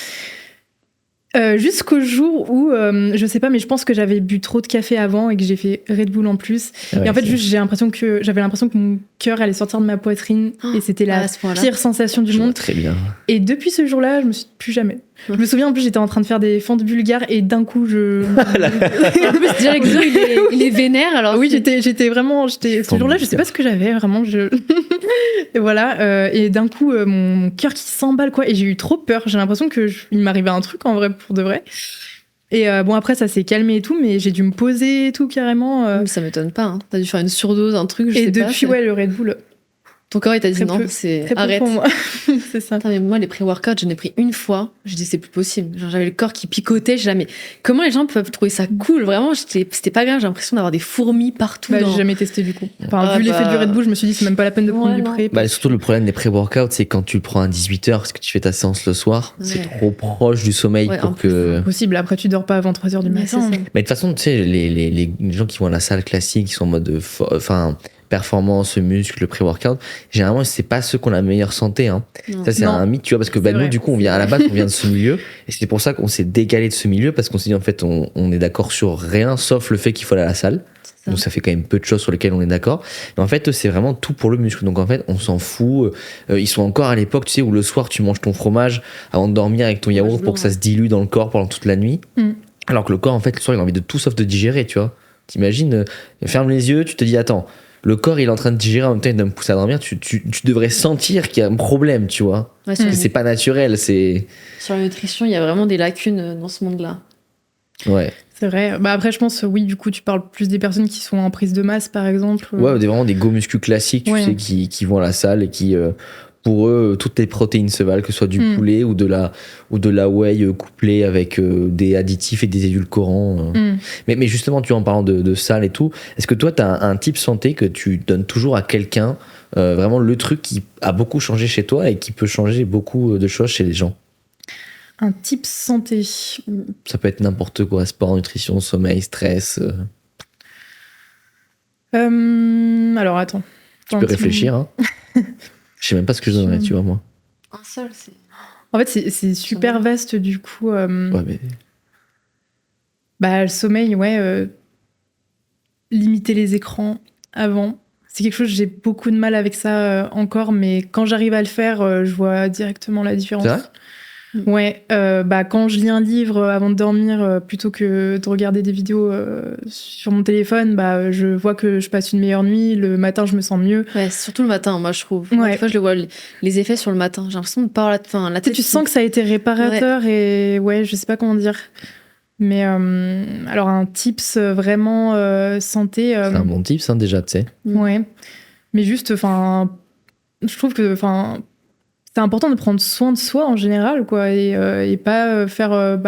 Jusqu'au jour où, je sais pas, mais je pense que j'avais bu trop de café avant et que j'ai fait Red Bull en plus. Ouais, et en fait, juste, j'avais l'impression que mon cœur allait sortir de ma poitrine et c'était la pire sensation du monde. Très bien. Et depuis ce jour-là, je me suis plus jamais. Je me souviens, en plus, j'étais en train de faire des fentes bulgares et d'un coup, en plus, direct, il est vénère. Alors oui, j'étais vraiment... Ce jour-là, je sais pas ce que j'avais, vraiment. Et voilà, et d'un coup, mon cœur qui s'emballe, quoi. Et j'ai eu trop peur. J'ai l'impression il m'arrivait un truc en vrai, pour de vrai. Et bon, après, ça s'est calmé et tout, mais j'ai dû me poser et tout, carrément. Ça m'étonne pas. Hein. T'as dû faire une surdose, un truc, je Et sais pas. depuis, le Red Bull. Ton corps, il t'a dit Très non, peu. c'est Très peu arrête. pour moi. C'est ça. Attends, mais moi, les pré-workouts, j'en ai pris une fois. Je dis, c'est plus possible. Genre, j'avais le corps qui picotait. Je jamais. Comment les gens peuvent trouver ça cool? Vraiment, c'était pas grave. J'ai l'impression d'avoir des fourmis partout. J'ai jamais testé du coup. Enfin, vu l'effet du Red Bull, je me suis dit, c'est même pas la peine de prendre du pré. Surtout, le problème des pré-workouts, c'est quand tu le prends à 18h, parce que tu fais ta séance le soir, c'est trop proche du sommeil pour que. C'est possible. Après, tu dors pas avant 3h du matin. Mais de toute façon, tu sais, les gens qui vont à la salle classique, qui sont en mode. Performance, muscle, le pré-workout, généralement, c'est pas ceux qui ont la meilleure santé. Hein. Ça, c'est un mythe, tu vois, parce que nous, du coup, on vient à la base, on vient de ce milieu, et c'est pour ça qu'on s'est décalé de ce milieu, parce qu'on s'est dit, en fait, on est d'accord sur rien, sauf le fait qu'il faut aller à la salle. Donc, ça fait quand même peu de choses sur lesquelles on est d'accord. Mais en fait, c'est vraiment tout pour le muscle. Donc, en fait, on s'en fout. Ils sont encore à l'époque, tu sais, où le soir, tu manges ton fromage avant de dormir avec ton yaourt pour que ça se dilue dans le corps pendant toute la nuit. Alors que le corps, en fait, le soir, il a envie de tout sauf de digérer, tu vois. T'imagines, ferme les yeux, tu te dis, attends, le corps, il est en train de digérer, en même temps, il doit me pousser à dormir. Tu devrais sentir qu'il y a un problème, tu vois. Parce que c'est pas naturel. Sur la nutrition, il y a vraiment des lacunes dans ce monde-là. Ouais. C'est vrai. Bah après, je pense, oui, du coup, tu parles plus des personnes qui sont en prise de masse, par exemple. Ouais, vraiment des go muscu classiques, tu sais, qui vont à la salle et qui, pour eux, toutes les protéines se valent, que ce soit du poulet ou de la whey couplée avec des additifs et des édulcorants. Mais justement, tu vois, en parlant de salle et tout, est-ce que toi, tu as un type santé que tu donnes toujours à quelqu'un, vraiment le truc qui a beaucoup changé chez toi et qui peut changer beaucoup de choses chez les gens? Un type santé. Ça peut être n'importe quoi, sport, nutrition, sommeil, stress. Alors, attends. Tu peux réfléchir, hein. Je sais même pas ce que je donnerais, tu vois, moi. Un seul, c'est... En fait, c'est super vaste, du coup. Ouais, mais... Bah, le sommeil, limiter les écrans avant. C'est quelque chose, j'ai beaucoup de mal avec ça encore, mais quand j'arrive à le faire, je vois directement la différence. C'est vrai ? Ouais, quand je lis un livre avant de dormir, plutôt que de regarder des vidéos sur mon téléphone, je vois que je passe une meilleure nuit. Le matin, je me sens mieux. Ouais, surtout le matin, moi, je trouve. Moi, des fois, je le vois, les effets sur le matin. J'ai l'impression de pas avoir la tête. Tu sens que ça a été réparateur et je sais pas comment dire. Mais alors, un tips vraiment santé. C'est un bon tips, hein, déjà, tu sais. Ouais. Mais juste, je trouve que, c'est important de prendre soin de soi en général, quoi, et pas faire,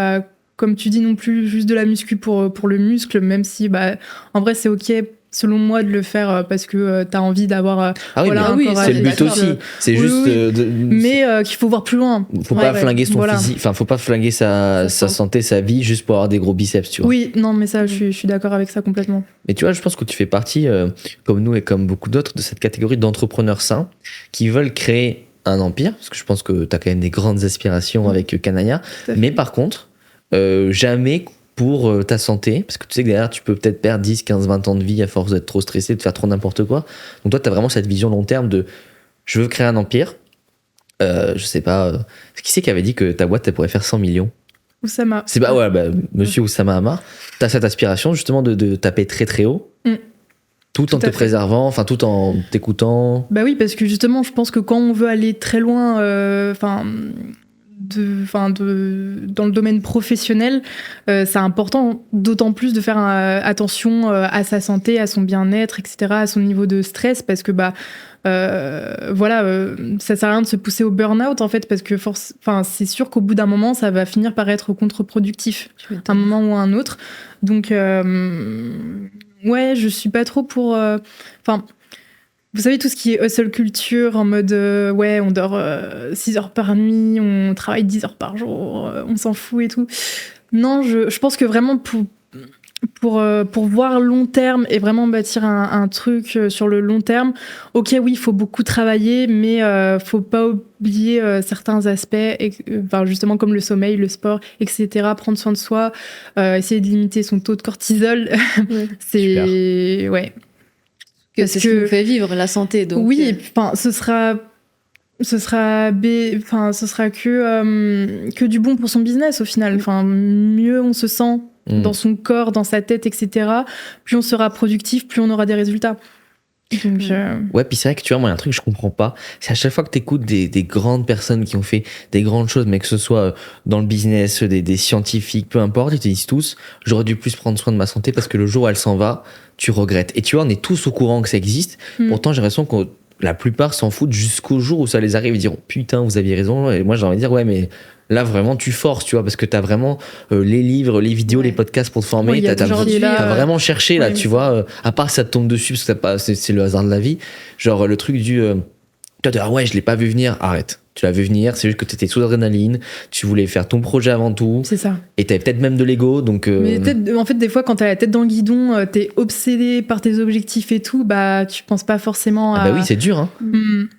comme tu dis non plus, juste de la muscu pour le muscle, même si, en vrai, c'est ok, selon moi, de le faire parce que t'as envie d'avoir. C'est le but aussi. C'est juste. Mais qu'il faut voir plus loin. Faut pas flinguer son physique, faut pas flinguer sa santé, sa vie, juste pour avoir des gros biceps, tu vois. Oui, non, mais ça, je suis d'accord avec ça complètement. Mais tu vois, je pense que tu fais partie, comme nous et comme beaucoup d'autres, de cette catégorie d'entrepreneurs sains qui veulent créer un empire, parce que je pense que tu as quand même des grandes aspirations avec Kanaya, mais par contre, jamais pour ta santé, parce que tu sais que derrière, tu peux peut-être perdre 10, 15, 20 ans de vie à force d'être trop stressé, de faire trop n'importe quoi. Donc toi, tu as vraiment cette vision long terme de je veux créer un empire. Je sais pas, qui c'est qui avait dit que ta boîte, elle pourrait faire 100 millions? Oussama. C'est monsieur Oussama Hamar. Tu as cette aspiration justement de taper très très haut. Tout en te préservant, tout en t'écoutant. Bah oui, parce que justement, je pense que quand on veut aller très loin, dans le domaine professionnel, c'est important d'autant plus de faire attention à sa santé, à son bien-être, etc., à son niveau de stress, parce que ça sert à rien de se pousser au burn-out en fait, parce que c'est sûr qu'au bout d'un moment, ça va finir par être contre-productif, à un moment ou à un autre. Donc je suis pas trop pour. Vous savez, tout ce qui est hustle culture, en mode on dort 6 heures par nuit, on travaille 10 heures par jour, on s'en fout et tout. Non, je pense que vraiment pour voir long terme et vraiment bâtir un truc sur le long terme, ok, oui, il faut beaucoup travailler, mais faut pas oublier certains aspects, justement comme le sommeil, le sport, etc. Prendre soin de soi, essayer de limiter son taux de cortisol. C'est... Super. Ouais. C'est ce qui nous fait vivre, la santé. Donc, oui, ce sera que du bon pour son business au final. Mieux on se sent dans son corps, dans sa tête, etc. Plus on sera productif, plus on aura des résultats. Donc, Ouais, puis c'est vrai que tu vois, moi, il y a un truc que je comprends pas. C'est à chaque fois que tu écoutes des grandes personnes qui ont fait des grandes choses, mais que ce soit dans le business, des scientifiques, peu importe, ils te disent tous, j'aurais dû plus prendre soin de ma santé parce que le jour où elle s'en va, tu regrettes. Et tu vois, on est tous au courant que ça existe. Pourtant, j'ai l'impression que la plupart s'en foutent jusqu'au jour où ça les arrive et diront putain, vous aviez raison. Et moi, j'ai envie de dire, ouais, mais là, vraiment, tu forces, tu vois, parce que t'as vraiment les livres, les vidéos, les podcasts pour te former. Oui, t'as vraiment cherché, là, oui, tu vois, à part que ça te tombe dessus, parce que c'est le hasard de la vie. Genre, le truc du. Ah ouais, je l'ai pas vu venir, arrête. Tu l'as vu venir, c'est juste que t'étais sous adrénaline, tu voulais faire ton projet avant tout. C'est ça. Et t'avais peut-être même de l'ego, donc. Mais en fait, des fois, quand t'as la tête dans le guidon, t'es obsédé par tes objectifs et tout, bah, tu penses pas forcément à. Ah bah oui, c'est dur, hein.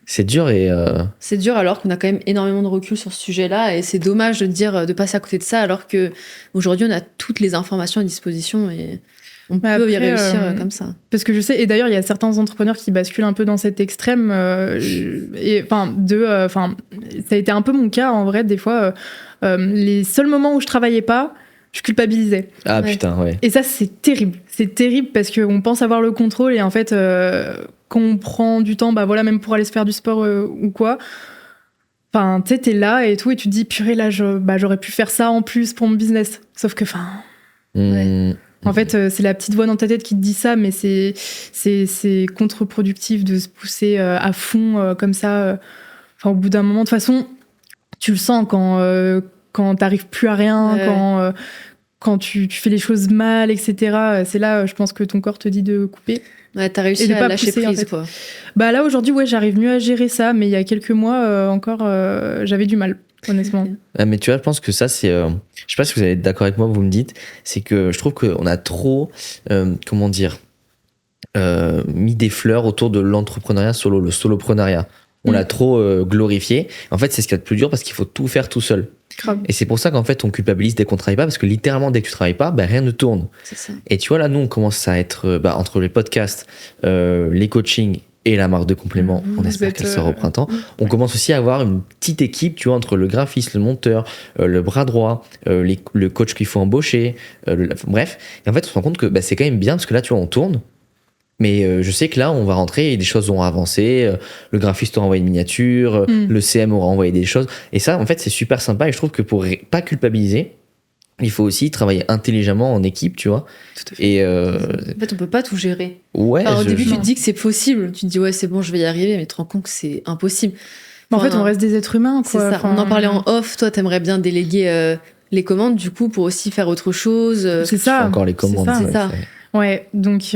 C'est dur et. C'est dur alors qu'on a quand même énormément de recul sur ce sujet-là et c'est dommage de dire de passer à côté de ça alors que aujourd'hui on a toutes les informations à disposition et on peut y réussir comme ça. Parce que je sais, et d'ailleurs il y a certains entrepreneurs qui basculent un peu dans cet extrême ça a été un peu mon cas en vrai des fois. Les seuls moments où je travaillais pas, je culpabilisais. Ah putain, ouais. Et ça c'est terrible parce qu'on pense avoir le contrôle et en fait quand on prend du temps, bah voilà, même pour aller se faire du sport ou quoi. Enfin, tu sais, t'es là et tout, et tu te dis, purée, là, j'aurais pu faire ça en plus pour mon business. Sauf que, en fait, c'est la petite voix dans ta tête qui te dit ça, mais c'est contre-productif de se pousser à fond comme ça. Enfin, au bout d'un moment, de toute façon, tu le sens quand t'arrives plus à rien, quand tu fais les choses mal, etc. C'est là, je pense que ton corps te dit de couper. Ouais, t'as réussi à lâcher prise, en fait. quoi. Bah là, aujourd'hui, ouais, j'arrive mieux à gérer ça, mais il y a quelques mois encore, j'avais du mal, honnêtement. Mais tu vois, je pense que ça, c'est. Je sais pas si vous allez être d'accord avec moi, vous me dites, c'est que je trouve qu'on a trop, comment dire, mis des fleurs autour de l'entrepreneuriat solo, le soloprenariat. On l'a trop glorifié. En fait, c'est ce qu'il y a de plus dur parce qu'il faut tout faire tout seul. Grave. Et c'est pour ça qu'en fait, on culpabilise dès qu'on travaille pas parce que littéralement, dès que tu travailles pas, bah, rien ne tourne. C'est ça. Et tu vois, là, nous, on commence à être entre les podcasts, les coachings et la marque de compléments. On espère qu'elle sort au printemps. On commence aussi à avoir une petite équipe, tu vois, entre le graphiste, le monteur, le bras droit, le coach qu'il faut embaucher, bref. Et en fait, on se rend compte que bah, c'est quand même bien parce que là, tu vois, on tourne. Mais je sais que là, on va rentrer et des choses vont avancer. Le graphiste aura envoyé une miniature, le CM aura envoyé des choses. Et ça, en fait, c'est super sympa. Et je trouve que pour pas culpabiliser, il faut aussi travailler intelligemment en équipe, tu vois. Tout à fait. Et En fait, on peut pas tout gérer. Ouais. Au début, tu te dis que c'est possible. Tu te dis, ouais, c'est bon, je vais y arriver, mais tu te rends compte que c'est impossible. En fait, on reste des êtres humains, quoi. C'est ça. On en parlait en off. Toi, t'aimerais bien déléguer les commandes, du coup, pour aussi faire autre chose. C'est ça. Encore les commandes. C'est ça. Ouais, donc,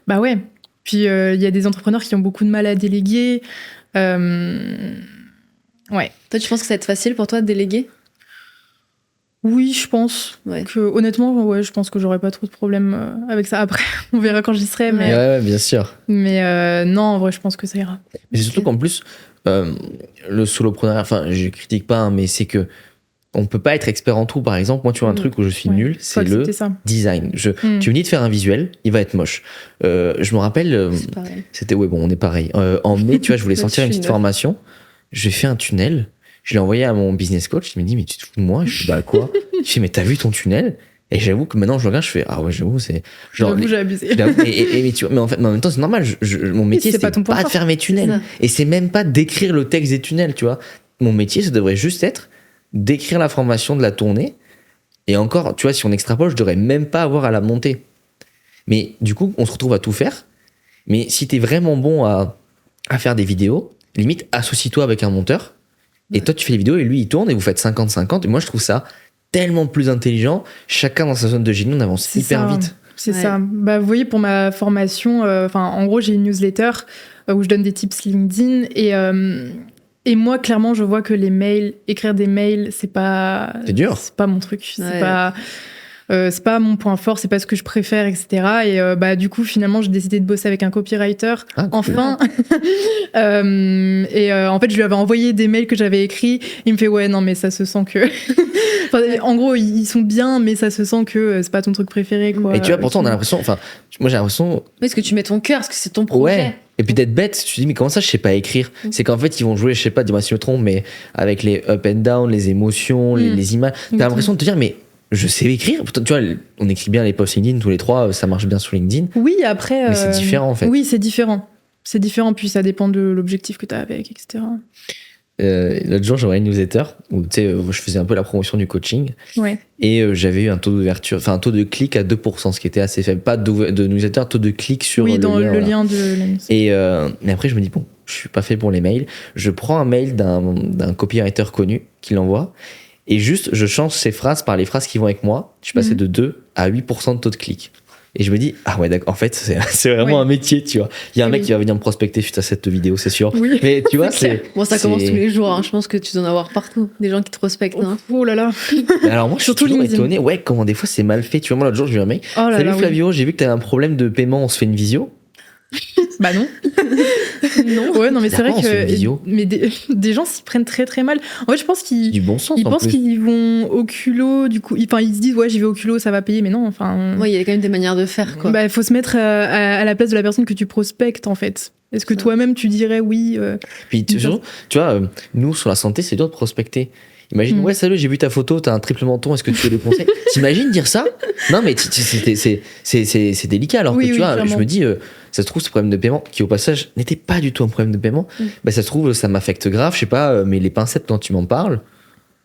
bah ouais. Puis, il y a des entrepreneurs qui ont beaucoup de mal à déléguer. Ouais. Toi, tu penses que ça va être facile pour toi de déléguer ? Oui, je pense. Ouais. Que, honnêtement, ouais, je pense que j'aurais pas trop de problème avec ça. Après, on verra quand j'y serai. Mais, Ouais, bien sûr. Mais non, en vrai, je pense que ça ira. Mais c'est surtout qu'en plus, le solopreneur, enfin, je critique pas, hein, mais c'est que on peut pas être expert en tout. Par exemple, moi, tu vois, un truc où je suis nul, c'est le design. Tu me dis de faire un visuel, il va être moche. Je me rappelle, c'était, ouais, bon, on est pareil. En mai, tu vois, je voulais sortir une petite formation. J'ai fait un tunnel. Je l'ai envoyé à mon business coach. Il me dit, mais tu te fous de moi? Je dis, bah, quoi? Je dis, mais t'as vu ton tunnel? Et j'avoue que maintenant, je regarde, je fais, ah ouais, j'avoue, c'est. J'avoue, j'ai abusé. Mais, tu vois, mais en même temps, c'est normal. Mon métier, c'est pas de faire mes tunnels. Et c'est même pas d'écrire le texte des tunnels, tu vois. Mon métier, ça devrait juste être d'écrire la formation de la tournée. Et encore, tu vois, si on extrapole, je devrais même pas avoir à la monter. Mais du coup, on se retrouve à tout faire. Mais si t'es vraiment bon à faire des vidéos, limite, associe-toi avec un monteur. Et toi, tu fais les vidéos et lui, il tourne et vous faites 50-50. Et moi, je trouve ça tellement plus intelligent. Chacun dans sa zone de génie, on avance hyper vite. C'est ça. Bah, vous voyez, pour ma formation, en gros, j'ai une newsletter où je donne des tips LinkedIn. Et moi, clairement, je vois que les mails, écrire des mails, c'est pas... C'est dur. C'est pas mon truc. C'est pas mon point fort, c'est pas ce que je préfère, etc. Et du coup, finalement, j'ai décidé de bosser avec un copywriter. Cool. Enfin. En fait, je lui avais envoyé des mails que j'avais écrits. Il me fait, ouais, non, mais ça se sent que... en gros, ils sont bien, mais ça se sent que c'est pas ton truc préféré, quoi. Et tu vois, pourtant, on a l'impression... Enfin, moi, j'ai l'impression... Parce que tu mets ton cœur, parce que c'est ton projet. Ouais. Et puis d'être bête, tu te dis, mais comment ça, je sais pas écrire? C'est qu'en fait, ils vont jouer, je sais pas, dis-moi si je me trompe, mais avec les up and down, les émotions, les images. T'as l'impression de te dire, mais je sais écrire. Pourtant, tu vois, on écrit bien les posts LinkedIn tous les trois, ça marche bien sur LinkedIn. Oui, après. Mais c'est différent en fait. Oui, c'est différent. C'est différent, puis ça dépend de l'objectif que tu as avec, etc. L'autre jour, j'envoyais une newsletter où tu sais, je faisais un peu la promotion du coaching. Ouais. Et j'avais eu un taux d'ouverture, enfin un taux de clic à 2%, ce qui était assez faible. Pas de newsletter, taux de clic sur oui, le dans lien. le Voilà. lien de la newsletter. Et après, je me dis, bon, je suis pas fait pour les mails. Je prends un mail d'un copywriter connu qui l'envoie. Et juste, je change ces phrases par les phrases qui vont avec moi. Je suis passé de 2 à 8% de taux de clic. Et je me dis, ah ouais, d'accord, en fait, c'est vraiment un métier, tu vois. Il y a un mec qui va venir me prospecter suite à cette vidéo, c'est sûr. Oui. Mais tu vois, c'est. Bon, ça commence tous les jours, hein. Je pense que tu dois en avoir partout. Des gens qui te prospectent. Hein. Oh là là. Mais alors, moi, je suis Surtout toujours LinkedIn. étonné. Ouais, comment des fois c'est mal fait. Tu vois, moi, l'autre jour, j'ai vu un mec. Oh là Salut là, oui. Flavio, j'ai vu que t'avais un problème de paiement, on se fait une visio. Bah non. Non. Ouais, non, mais c'est vrai D'accord, on se fait une visio. que mais des gens s'y prennent très très mal. En fait, je pense C'est qu'ils du bon sens ils en pensent plus. qu'ils vont au culot, du coup, ils se disent ouais, j'y vais au culot, ça va payer, mais non, enfin. Ouais, il y a quand même des manières de faire, quoi. Bah, faut se mettre à la place de la personne que tu prospectes en fait. Est-ce que Ça. toi-même tu dirais oui Puis surtout, tu vois, nous sur la santé, c'est dur de prospecter. Imagine, ouais, salut, j'ai vu ta photo, t'as un triple menton, est-ce que tu veux des conseils? T'imagines dire ça? Non, mais c'est délicat. Alors Oui, que tu oui, vois, clairement. je me dis, ça se trouve, ce problème de paiement, qui au passage n'était pas du tout un problème de paiement, bah ça se trouve, ça m'affecte grave, je sais pas, mais les pincettes dont tu m'en parles,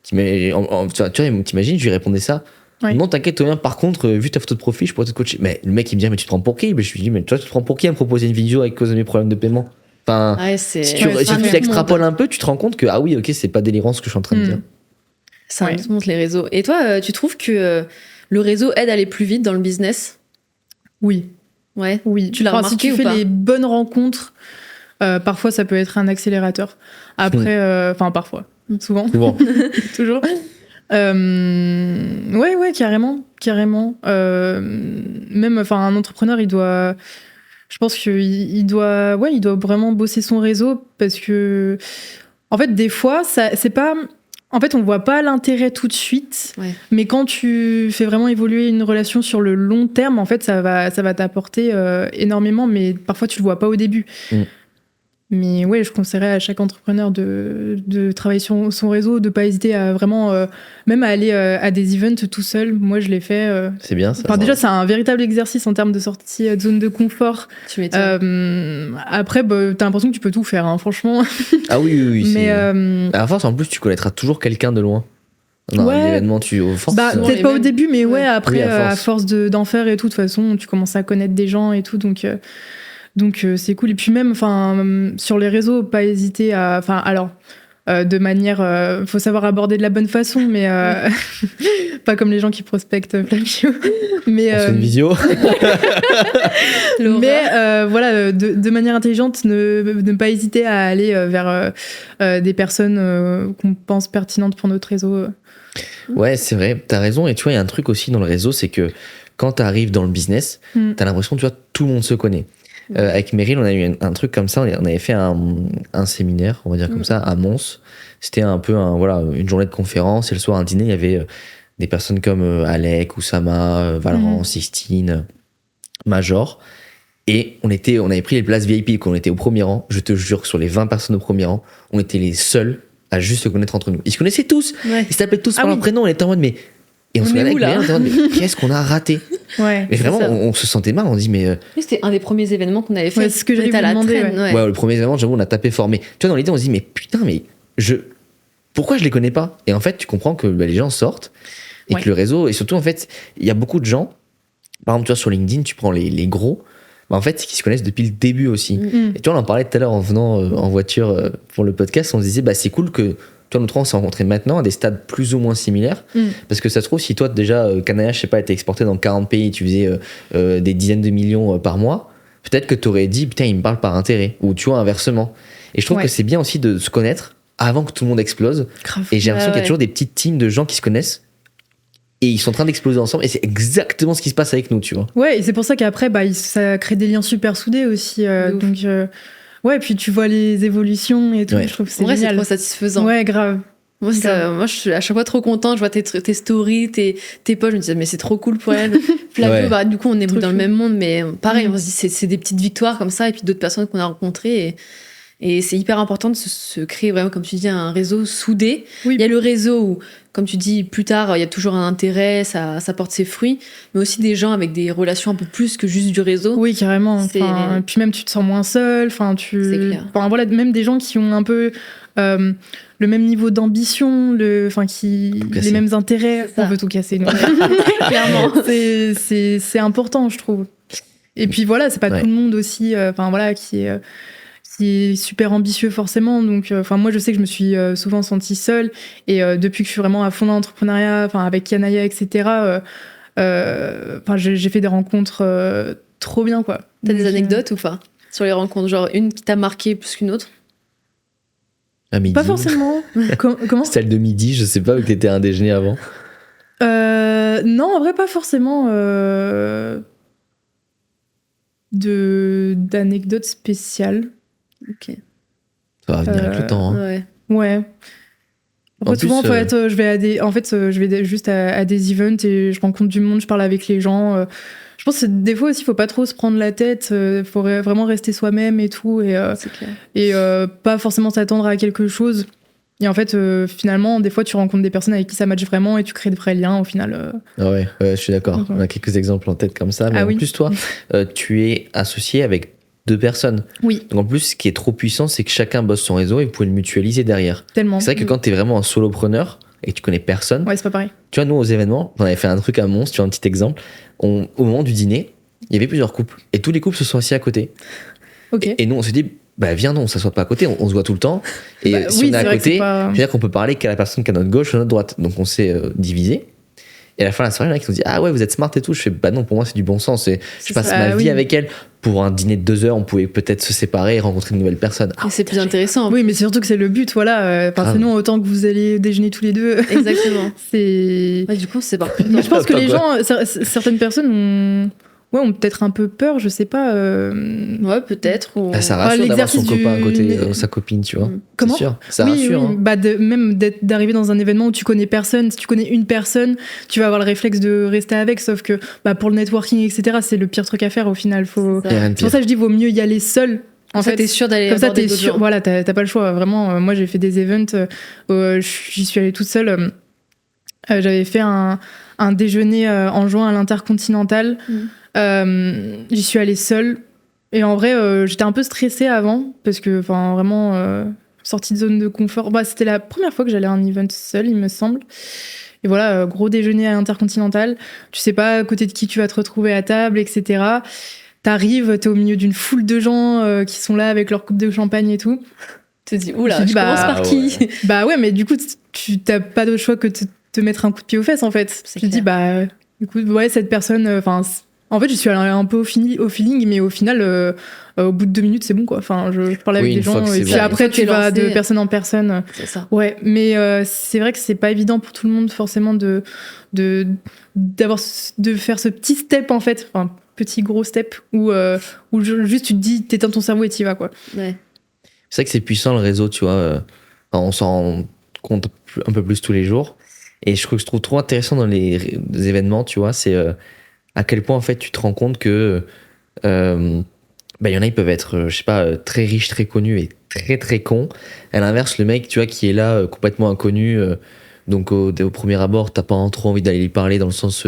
tu vois, t'imagines, je lui répondais ça. Ouais. Non, t'inquiète, Aurélien, par contre, vu ta photo de profil, je pourrais te coacher. Mais le mec, il me dit, mais tu te prends pour qui? Mais je lui dis, mais toi, tu te prends pour qui à me proposer une vidéo avec cause de mes problèmes de paiement? Enfin, Ouais, c'est. si tu Ouais, c'est un autre extrapoles un peu, tu te rends compte que, ah oui, ok, c'est pas délirant ce que je suis en train de dire. Ça Ouais. montre les réseaux. Et toi, tu trouves que le réseau aide à aller plus vite dans le business? Oui. Ouais. Oui. Tu l'as Enfin, remarqué si tu ou fais pas les bonnes rencontres, parfois ça peut être un accélérateur. Après, enfin parfois, souvent, Souvent. toujours. Ouais, carrément. Même, enfin, un entrepreneur, je pense qu'il doit vraiment bosser son réseau parce que, en fait, des fois, c'est pas. En fait, on voit pas l'intérêt tout de suite, mais quand tu fais vraiment évoluer une relation sur le long terme, en fait, ça va t'apporter énormément, mais parfois tu le vois pas au début. Mais ouais, je conseillerais à chaque entrepreneur de travailler sur son réseau, de pas hésiter à vraiment, même à aller à des events tout seul. Moi, je l'ai fait. C'est bien ça. Enfin, déjà, c'est un véritable exercice en termes de sortie de zone de confort. Tu m'étonnes. Après, bah, t'as l'impression que tu peux tout faire, hein, franchement. Ah oui. Mais À la force, en plus, tu connaîtras toujours quelqu'un de loin. Dans un événement, bah, peut-être pas au début, mais ouais, après, Oui, à force d'en faire et tout, de toute façon, tu commences à connaître des gens et tout, donc c'est cool. Et puis même, enfin, sur les réseaux, pas hésiter à, enfin, alors, de manière, faut savoir aborder de la bonne façon, mais pas comme les gens qui prospectent Flavio. Mais on fait une visio. mais voilà, de manière intelligente, ne pas hésiter à aller vers des personnes qu'on pense pertinentes pour notre réseau. Ouais, c'est vrai, t'as raison. Et tu vois, il y a un truc aussi dans le réseau, c'est que quand t'arrives dans le business, t'as l'impression, tu vois, tout le monde se connaît. Avec Meryl, on a eu un truc comme ça, on avait fait un séminaire, on va dire comme ça, à Mons. C'était un peu une journée de conférence, et le soir, un dîner, il y avait des personnes comme Alec, Oussama, Valran, Sistine, Major. Et on avait pris les places VIP, qu'on était au premier rang. Je te jure que sur les 20 personnes au premier rang, on était les seuls à juste se connaître entre nous. Ils se connaissaient tous, ils s'appelaient tous par leur prénom, on était en mode, mais... Et on se regardait avec Meryl, on était en mode, mais qu'est-ce qu'on a raté? Ouais. Mais vraiment, on se sentait mal, on dit, mais... C'était un des premiers événements qu'on avait fait. Ouais, c'est ce que j'allais vous demander. Ouais, le premier événement, j'avoue, on a tapé fort. Mais tu vois, dans l'idée, on se dit, mais putain, mais pourquoi je les connais pas? Et en fait, tu comprends que les gens sortent et que le réseau, et surtout, en fait, il y a beaucoup de gens, par exemple, tu vois, sur LinkedIn, tu prends les gros, bah, en fait, c'est qu'ils se connaissent depuis le début aussi. Et tu vois, on en parlait tout à l'heure en venant en voiture pour le podcast, on se disait, bah, c'est cool que toi, nous trois, on s'est rencontrés maintenant à des stades plus ou moins similaires. Parce que ça se trouve, si toi, déjà, Canaya, je sais pas, était exporté dans 40 pays, tu faisais des dizaines de millions par mois, peut-être que tu aurais dit, putain, il me parle par intérêt. Ou tu vois, inversement. Et je trouve que c'est bien aussi de se connaître avant que tout le monde explose. Grave. Et j'ai l'impression qu'il y a toujours des petites teams de gens qui se connaissent et ils sont en train d'exploser ensemble. Et c'est exactement ce qui se passe avec nous, tu vois. Ouais, et c'est pour ça qu'après, bah, ça crée des liens super soudés aussi. Donc, ouais, puis tu vois les évolutions et tout. Je trouve que c'est en vrai, génial. c'est trop satisfaisant. Ouais, grave. Moi, je suis à chaque fois trop contente. Je vois tes stories, tes posts. Je me dis, mais c'est trop cool pour elle. Flavio, bah, du coup, on est dans le même monde, mais pareil, on se dit, c'est des petites victoires comme ça. Et puis d'autres personnes qu'on a rencontrées. Et c'est hyper important de se créer vraiment, comme tu dis, un réseau soudé. Oui. Il y a le réseau où, comme tu dis, plus tard, il y a toujours un intérêt, ça porte ses fruits, mais aussi des gens avec des relations un peu plus que juste du réseau. Oui, carrément. C'est- Enfin, et puis même, tu te sens moins seul. Enfin, C'est clair. Enfin, voilà, même des gens qui ont un peu le même niveau d'ambition, Tout casser. les mêmes intérêts. C'est ça. On veut tout casser, nous. Clairement. C'est important, je trouve. Et puis voilà, c'est pas Ouais. tout le monde aussi, voilà, qui est super ambitieux forcément. Donc, moi, je sais que je me suis souvent sentie seule. Et depuis que je suis vraiment à fond dans l'entrepreneuriat, avec Kanaya, etc., j'ai fait des rencontres trop bien, quoi. T'as des Donc, anecdotes ou pas sur les rencontres? Genre une qui t'a marqué plus qu'une autre? À midi. Pas forcément. Comment Celle de midi, je sais pas, où t'étais à un déjeuner avant. Non, en vrai, pas forcément d'anecdotes spéciales. Ok. Ça va venir avec le temps. Hein. Ouais. Ouais. Après, En souvent, plus, en fait, je vais juste à des events et je rencontre du monde, je parle avec les gens. Je pense que des fois aussi, il faut pas trop se prendre la tête. Il faut vraiment rester soi-même et tout. C'est clair. Et pas forcément s'attendre à quelque chose. Et en fait, finalement, des fois, tu rencontres des personnes avec qui ça matche vraiment et tu crées de vrais liens au final. Ah ouais, je suis d'accord. Ok. On a quelques exemples en tête comme ça. Mais Ah en oui. plus, toi, tu es associé avec 2 personnes. Oui, Donc en plus, ce qui est trop puissant, c'est que chacun bosse son réseau et vous pouvez le mutualiser derrière. tellement. C'est vrai que quand t'es vraiment un solopreneur et que tu connais personne, Ouais, c'est pas pareil. tu vois, nous aux événements, on avait fait un truc à Mons, tu vois, un petit exemple. Au moment du dîner, il y avait plusieurs couples et tous les couples se sont assis à côté. Ok. Et nous, on s'est dit, bah viens, non, on s'assoit pas à côté, on se voit tout le temps. Et Bah, si oui, on est à c'est vrai que côté, c'est pas- c'est-à-dire qu'on peut parler qu'à la personne qui est à notre gauche ou à notre droite. Donc on s'est divisé. Et à la fin de la soirée, il y en a qui nous dit, ah ouais, vous êtes smart et tout. Je fais, bah non, pour moi, c'est du bon sens. Je C'est passe ça. ma Ah vie oui. avec elle. Pour un dîner de 2 heures, on pouvait peut-être se séparer et rencontrer une nouvelle personne. Et c'est plus intéressant. Oui, mais c'est surtout que c'est le but, voilà. Grave. Sinon, autant que vous allez déjeuner tous les deux. Exactement. C'est. Ouais, du coup, c'est pas. Mais je pense que Pas les quoi. gens, certaines personnes ont peut-être un peu peur, je sais pas. Ouais, peut-être. Ou... Ah, ça rassure d'avoir son l'exercice copain à côté, du- sa copine, tu vois. Comment C'est sûr. Ça oui, rassure. oui. Hein. Bah, même d'arriver dans un événement où tu connais personne, si tu connais une personne, tu vas avoir le réflexe de rester avec, sauf que bah, pour le networking, etc., c'est le pire truc à faire au final. C'est Il y a rien de C'est pour pire. ça que je dis, vaut mieux y aller seul. En fait, t'es sûr d'aller. Comme ça, aborder t'es d'autres sûr. gens. Voilà, t'as pas le choix. Vraiment, moi, j'ai fait des events. J'y suis allée toute seule. J'avais fait un déjeuner en juin à l'Intercontinental. J'y suis allée seule. Et en vrai, j'étais un peu stressée avant. Parce que, vraiment, sortie de zone de confort. Bah, c'était la première fois que j'allais à un event seule, il me semble. Et voilà, gros déjeuner à l'Intercontinental. Tu sais pas à côté de qui tu vas te retrouver à table, etc. T'arrives, t'es au milieu d'une foule de gens qui sont là avec leur coupe de champagne et tout. Tu te dis, oula, Je me dis, je commence bah, par qui Bah ouais, mais du coup, tu t'as pas d'autre choix que de te mettre un coup de pied aux fesses, en fait. C'est Je te dis, clair. bah, du coup, ouais, cette personne, en fait, je suis allée un peu au feeling, mais au final, au bout de 2 minutes, c'est bon, quoi. Je parlais Oui, avec des une fois gens, que et c'est puis bon. après, Une fois que tu t'es vas lancé. de personne en personne. C'est ça. Ouais, mais c'est vrai que c'est pas évident pour tout le monde, forcément, de faire ce petit step, en fait. Enfin, petit gros step, où juste tu te dis, t'éteins ton cerveau et t'y vas, quoi. Ouais. C'est vrai que c'est puissant le réseau, tu vois. On s'en rend compte un peu plus tous les jours. Et je trouve trop intéressant dans les événements, tu vois, c'est à quel point en fait tu te rends compte que y en a, ils peuvent être, je sais pas, très riches, très connus et très très cons. À l'inverse, le mec, tu vois, qui est là, complètement inconnu, donc au premier abord, t'as pas trop envie d'aller lui parler dans le sens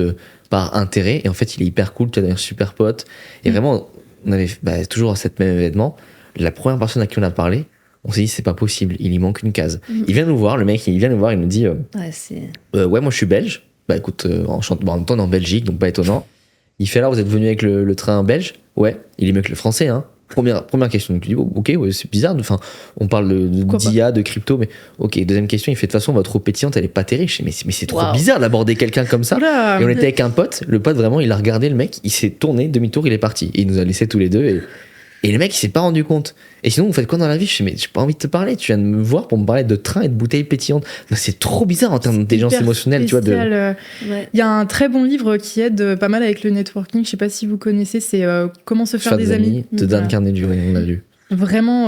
par intérêt. Et en fait, il est hyper cool, tu as un super pote. Et vraiment, on avait toujours à cet même événement, la première personne à qui on a parlé, on s'est dit, c'est pas possible, il y manque une case. Il vient nous voir, le mec, il vient nous voir, il nous dit, Ouais, c'est. ouais, moi je suis belge. Bah écoute, enchanté. Bon, en même temps, on est en Belgique, donc pas étonnant. Il fait, alors, vous êtes venu avec le train belge? Ouais, il est mieux que le français, hein. Première question. Donc tu dis, oh, ok, ouais, c'est bizarre. Enfin, on parle Pourquoi d'IA, de crypto, mais ok. Deuxième question, il fait, de toute façon, votre eau pétillante, elle est pas terrible. Je dis, mais c'est trop Waouh. bizarre d'aborder quelqu'un comme ça. Oula. Et on était avec un pote. Le pote, vraiment, il a regardé le mec, il s'est tourné, demi-tour, il est parti. Et il nous a laissé tous les deux. Et le mec, il s'est pas rendu compte. Et sinon, vous faites quoi dans la vie? Je dis, mais j'ai pas envie de te parler. Tu viens de me voir pour me parler de train et de bouteilles pétillantes. Non, c'est trop bizarre en termes d'intelligence Hyper émotionnelle, tu vois. spécial, Ouais. Il y a un très bon livre qui aide pas mal avec le networking. Je sais pas si vous connaissez, c'est Comment se faire Faire des amis. de Dan Carnegie, ouais, on l'a lu. Vraiment,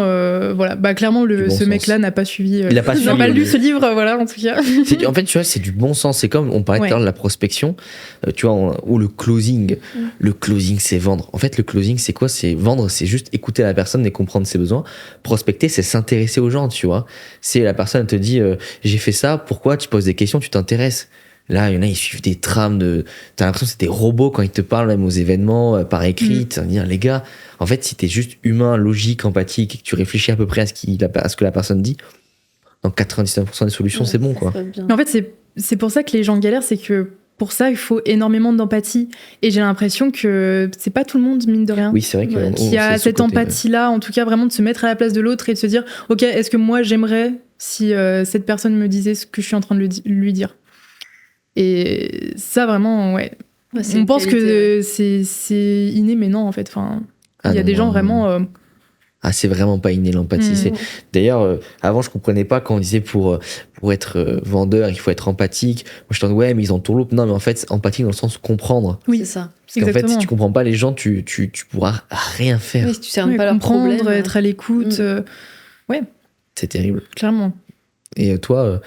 voilà. Bah, clairement, Du bon ce sens. mec-là n'a pas suivi. Il a pas n'a suivi, pas lu oui. ce livre, voilà, en tout cas. En fait, tu vois, c'est du bon sens. C'est comme on parlait tout à l'heure de la prospection, tu vois, ou le closing. Le closing, c'est vendre. En fait, le closing, c'est quoi? C'est vendre, c'est juste écouter la personne et comprendre ses besoins. Prospecter, c'est s'intéresser aux gens, tu vois. C'est la personne te dit, j'ai fait ça, pourquoi? Tu poses des questions, tu t'intéresses. Là, il y en a, ils suivent des trames de. T'as l'impression que c'est des robots quand ils te parlent, même aux événements, par écrit. Tu vas dire, les gars, en fait, si t'es juste humain, logique, empathique, et que tu réfléchis à peu près à ce que la personne dit, dans 99% des solutions, c'est bon, quoi. Mais en fait, c'est pour ça que les gens galèrent, c'est que pour ça, il faut énormément d'empathie. Et j'ai l'impression que c'est pas tout le monde, mine de rien. Oui, c'est vrai que Qui a cette empathie-là, en tout cas, vraiment de se mettre à la place de l'autre et de se dire, ok, est-ce que moi j'aimerais si cette personne me disait ce que je suis en train de lui dire. Et ça, vraiment, ouais. On pense que c'est inné, mais non, en fait. Enfin, il y a des gens vraiment. Ah, c'est vraiment pas inné l'empathie. D'ailleurs, avant, je comprenais pas quand on disait pour être vendeur, il faut être empathique. Moi, je t'en dis, ouais, mais ils ont tout loupe. Non, mais en fait, empathique dans le sens comprendre. Oui, c'est ça. Parce qu'en fait, si tu comprends pas les gens, tu pourras rien faire. Oui, si tu cernes pas leur comprendre, problème. être à l'écoute. Ouais. C'est terrible. Clairement. Et toi,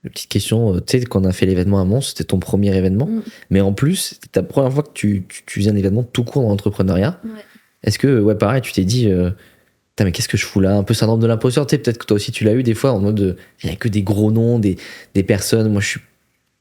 une petite question, tu sais, quand on a fait l'événement à Mons, c'était ton premier événement. Mais en plus, c'était ta première fois que tu faisais un événement tout court dans l'entrepreneuriat. Ouais. Est-ce que, ouais, pareil, tu t'es dit, putain, mais qu'est-ce que je fous là? Un peu syndrome de l'imposteur, tu sais, peut-être que toi aussi tu l'as eu des fois, en mode, il n'y a que des gros noms, des personnes, moi je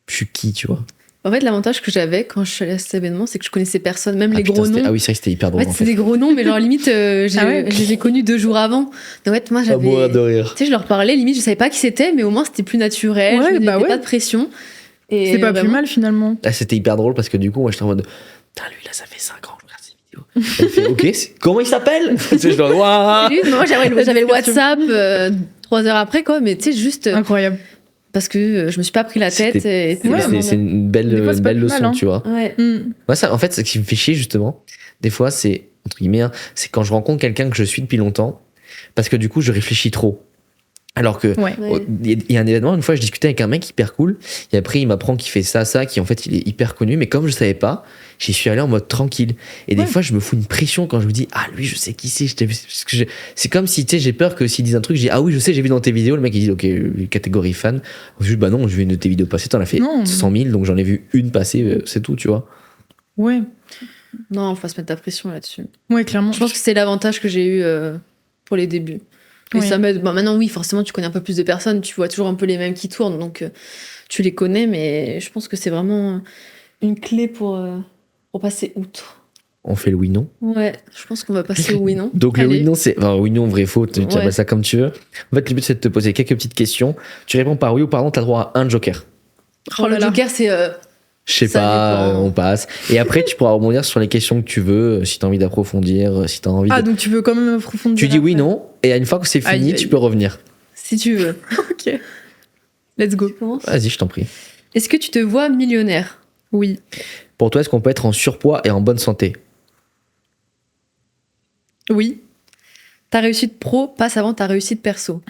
suis qui, tu vois? En fait, l'avantage que j'avais quand je suis allée à cet événement, c'est que je connaissais personne, même les gros noms. Ah oui, c'est vrai que c'était hyper En drôle. fait, c'est des gros noms, mais genre limite, je les ai connus 2 jours avant. Donc, en fait, moi, j'avais. de rire. Tu sais, je leur parlais, limite, je savais pas qui c'était, mais au moins, c'était plus naturel. Ouais, je me bah mettais ouais. pas de pression. Et C'est pas vraiment, plus mal, finalement. Là, c'était hyper drôle parce que du coup, moi j'étais en mode, putain, lui là, ça fait 5 ans que je regarde ses vidéos. Elle fait, ok, comment il s'appelle? Tu sais, je dois, waouh! c'est lui. Moi, j'avais le WhatsApp 3 heures après, quoi, mais tu sais, juste Incroyable. parce que je me suis pas pris la tête. Et c'était Ouais, vraiment C'est une belle, Des fois, c'est pas plus leçon, mal, hein. tu vois. bien. Ouais. Moi, ça, en fait, ce qui me fait chier, justement, des fois, c'est, entre guillemets, hein, c'est quand je rencontre quelqu'un que je suis depuis longtemps, parce que du coup, je réfléchis trop. Alors que, Ouais. Ouais. il y a un événement, une fois, je discutais avec un mec hyper cool, et après, il m'apprend qu'il fait ça, qui en fait, il est hyper connu, mais comme je savais pas, j'y suis allé en mode tranquille. Et des fois, je me fous une pression quand je me dis, ah, lui, je sais qui c'est, je t'ai vu. Parce que c'est comme si, tu sais, j'ai peur que s'il dit un truc, je dis, ah oui, je sais, j'ai vu dans tes vidéos, le mec, il dit, ok, catégorie fan. Je dis, bah non, j'ai vu une de tes vidéos passer, t'en as fait Non. 100 000, donc j'en ai vu une passer, c'est tout, tu vois. Ouais. Non, faut pas se mettre ta pression là-dessus. Ouais, clairement. Je pense que c'est l'avantage que j'ai eu pour les débuts. Et Oui. ça m'aide. Bon, maintenant, oui, forcément, tu connais un peu plus de personnes, tu vois toujours un peu les mêmes qui tournent, donc tu les connais, mais je pense que c'est vraiment une clé pour passer outre. On fait le oui-non. Ouais, je pense qu'on va passer au oui-non. Donc le Allez. oui-non, c'est. Enfin, oui-non, vrai, faux, tu Ouais. appelles ça comme tu veux. En fait, le but, c'est de te poser quelques petites questions. Tu réponds par oui ou par non, t'as droit à un joker. Oh, le joker, c'est. Je sais Ça pas, dépend. on passe. Et après, tu pourras rebondir sur les questions que tu veux, si t'as envie d'approfondir, si t'as envie Ah, de. donc tu veux quand même approfondir. Tu dis oui, après. non, et une fois que c'est fini, Aïe, aïe. tu peux revenir. Si tu veux. Ok. Let's go. Tu commences. Vas-y, je t'en prie. Est-ce que tu te vois millionnaire? Oui. Pour toi, est-ce qu'on peut être en surpoids et en bonne santé? Oui. Ta réussite pro passe avant ta réussite perso.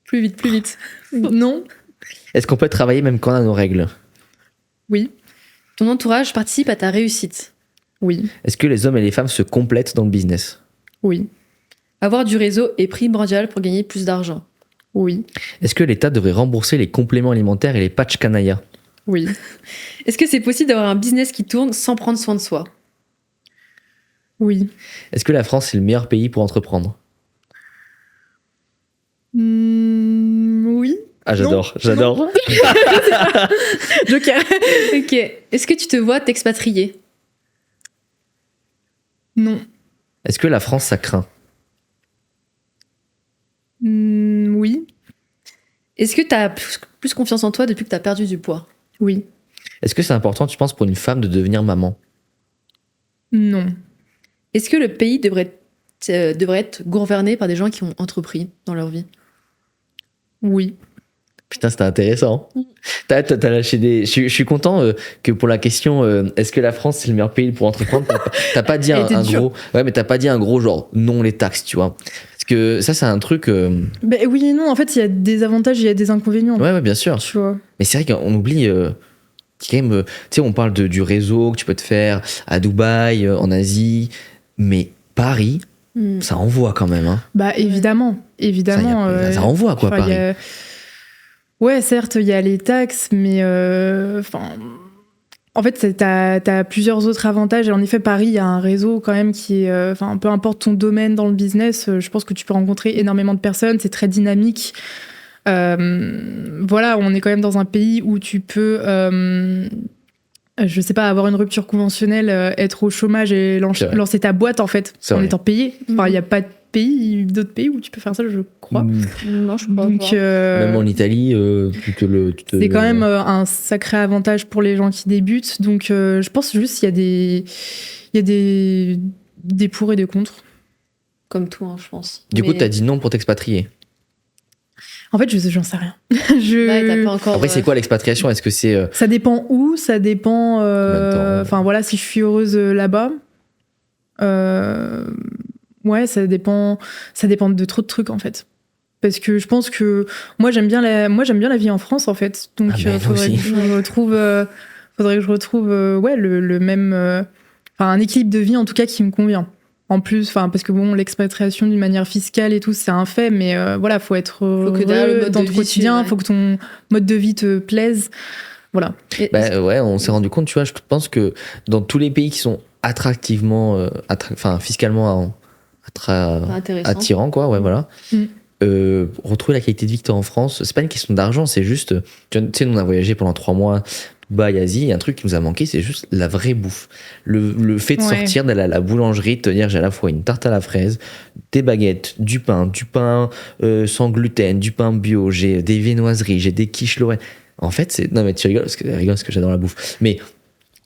Plus vite, plus vite. Non. Est-ce qu'on peut travailler même quand on a nos règles? Oui. Ton entourage participe à ta réussite. Oui. Est-ce que les hommes et les femmes se complètent dans le business? Oui. Avoir du réseau est primordial pour gagner plus d'argent. Oui. Est-ce que l'État devrait rembourser les compléments alimentaires et les patchs canaya? Oui. Est-ce que c'est possible d'avoir un business qui tourne sans prendre soin de soi? Oui. Est-ce que la France est le meilleur pays pour entreprendre? Oui. Ah, j'adore, Non, j'adore. Joker. Ok. Est-ce que tu te vois t'expatrier? Non. Est-ce que la France, ça craint? Oui. Est-ce que tu as plus confiance en toi depuis que tu as perdu du poids? Oui. Est-ce que c'est important, tu penses, pour une femme de devenir maman? Non. Est-ce que le pays devrait être gouverné par des gens qui ont entrepris dans leur vie? Oui. Putain, c'était intéressant. T'as lâché des. Je suis content que pour la question est-ce que la France c'est le meilleur pays pour entreprendre, t'as pas dit Elle un était dure. gros. Ouais, mais t'as pas dit un gros genre non les taxes, tu vois. Parce que ça, c'est un truc. Ben oui et non. En fait, il y a des avantages et il y a des inconvénients. Ouais, bien sûr. Tu vois. Mais c'est vrai qu'on oublie. Quand même, tu sais, on parle du réseau que tu peux te faire à Dubaï, en Asie, mais Paris, ça envoie quand même. Hein. Bah évidemment. Ça envoie quoi, enfin, Paris. Ouais, certes, il y a les taxes, mais en fait, t'as plusieurs autres avantages. Et en effet, Paris, il y a un réseau quand même qui est... peu importe ton domaine dans le business, je pense que tu peux rencontrer énormément de personnes. C'est très dynamique. Voilà, on est quand même dans un pays où tu peux... je sais pas, avoir une rupture conventionnelle, être au chômage et lancer ta boîte, en fait, en étant payé. Enfin, il n'y a pas d'autres pays où tu peux faire ça, je crois. Non, je crois Donc, pas. Même en Italie, c'est quand même un sacré avantage pour les gens qui débutent. Donc, je pense juste qu'il y a des pour et des contre. Comme tout, hein, je pense. Du coup, t'as dit non pour t'expatrier. En fait, j'en sais rien. Ouais, t'as pas encore, Après, c'est quoi l'expatriation? Est-ce que c'est... Ça dépend où, ça dépend... Enfin, voilà, si je suis heureuse là-bas... Ouais, ça dépend de trop de trucs, en fait. Parce que je pense que... Moi, j'aime bien la vie en France, en fait. Donc, faudrait que je retrouve ouais, le même... un équilibre de vie, en tout cas, qui me convient. En plus, parce que bon, l'expatriation d'une manière fiscale et tout, c'est un fait, mais voilà, faut être heureux dans ton quotidien, faut que ton mode de vie te plaise. Voilà. Ouais, on s'est rendu compte, tu vois, je pense que dans tous les pays qui sont attractivement, fiscalement attirants, quoi, ouais, voilà. Retrouver la qualité de vie que t'as en France, c'est pas une question d'argent, c'est juste, tu sais, nous on a voyagé pendant 3 mois, Dubaï, Asie, un truc qui nous a manqué, c'est juste la vraie bouffe. Le fait de sortir, d'aller à la boulangerie, de te dire j'ai à la fois une tarte à la fraise, des baguettes, du pain sans gluten, du pain bio, j'ai des viennoiseries, j'ai des quiches Lorraine. En fait, non mais tu rigoles parce que j'adore la bouffe. Mais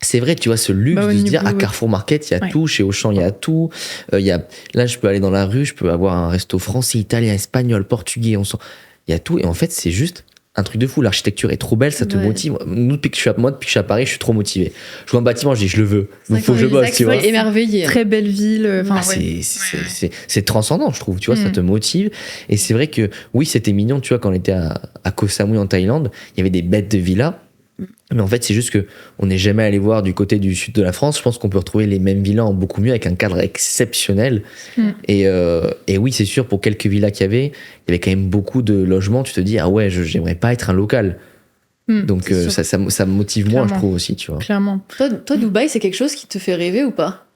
c'est vrai, tu vois, ce luxe de se dire à Carrefour Market, il y a tout, chez Auchan, il y a tout. Là, je peux aller dans la rue, je peux avoir un resto français, italien, espagnol, portugais, il y a tout. Et en fait, c'est juste un truc de fou. L'architecture est trop belle, ça te motive. Moi, depuis que je suis à Paris, je suis trop motivé. Je vois un bâtiment, je dis, je le veux. Donc, faut que je bosse, tu vois. Émerveillé. Très belle ville. C'est transcendant, je trouve, tu vois, ça te motive. Et c'est vrai que, oui, c'était mignon, tu vois, quand on était à Koh Samui en Thaïlande, il y avait des bêtes de villas. Mais en fait, c'est juste que on n'est jamais allé voir du côté du sud de la France. Je pense qu'on peut retrouver les mêmes villas en beaucoup mieux avec un cadre exceptionnel. Et oui, c'est sûr, pour quelques villas qu'il y avait quand même beaucoup de logements. Tu te dis, ah ouais, j'aimerais pas être un local. Donc ça me motive moins, je trouve aussi, tu vois. Clairement. Toi, Dubaï, c'est quelque chose qui te fait rêver ou pas?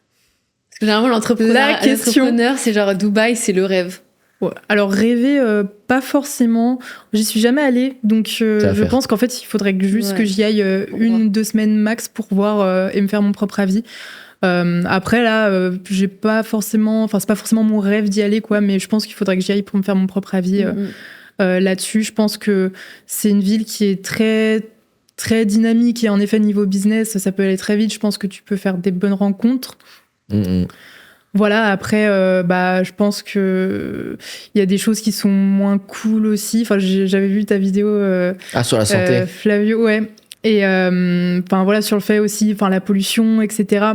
Parce que généralement, l'entrepreneur, c'est genre Dubaï, c'est le rêve. Ouais. Alors rêver, pas forcément. J'y suis jamais allée, donc je pense qu'en fait il faudrait que j'y aille 1-2 semaines max pour voir et me faire mon propre avis. Après là, j'ai pas forcément, c'est pas forcément mon rêve d'y aller quoi, mais je pense qu'il faudrait que j'y aille pour me faire mon propre avis là-dessus. Je pense que c'est une ville qui est très très dynamique et en effet niveau business ça peut aller très vite. Je pense que tu peux faire des bonnes rencontres. Voilà, après, je pense que il y a des choses qui sont moins cool aussi. Enfin, j'avais vu ta vidéo. Sur la santé. Flavio, ouais. Et voilà, sur le fait aussi, la pollution, etc.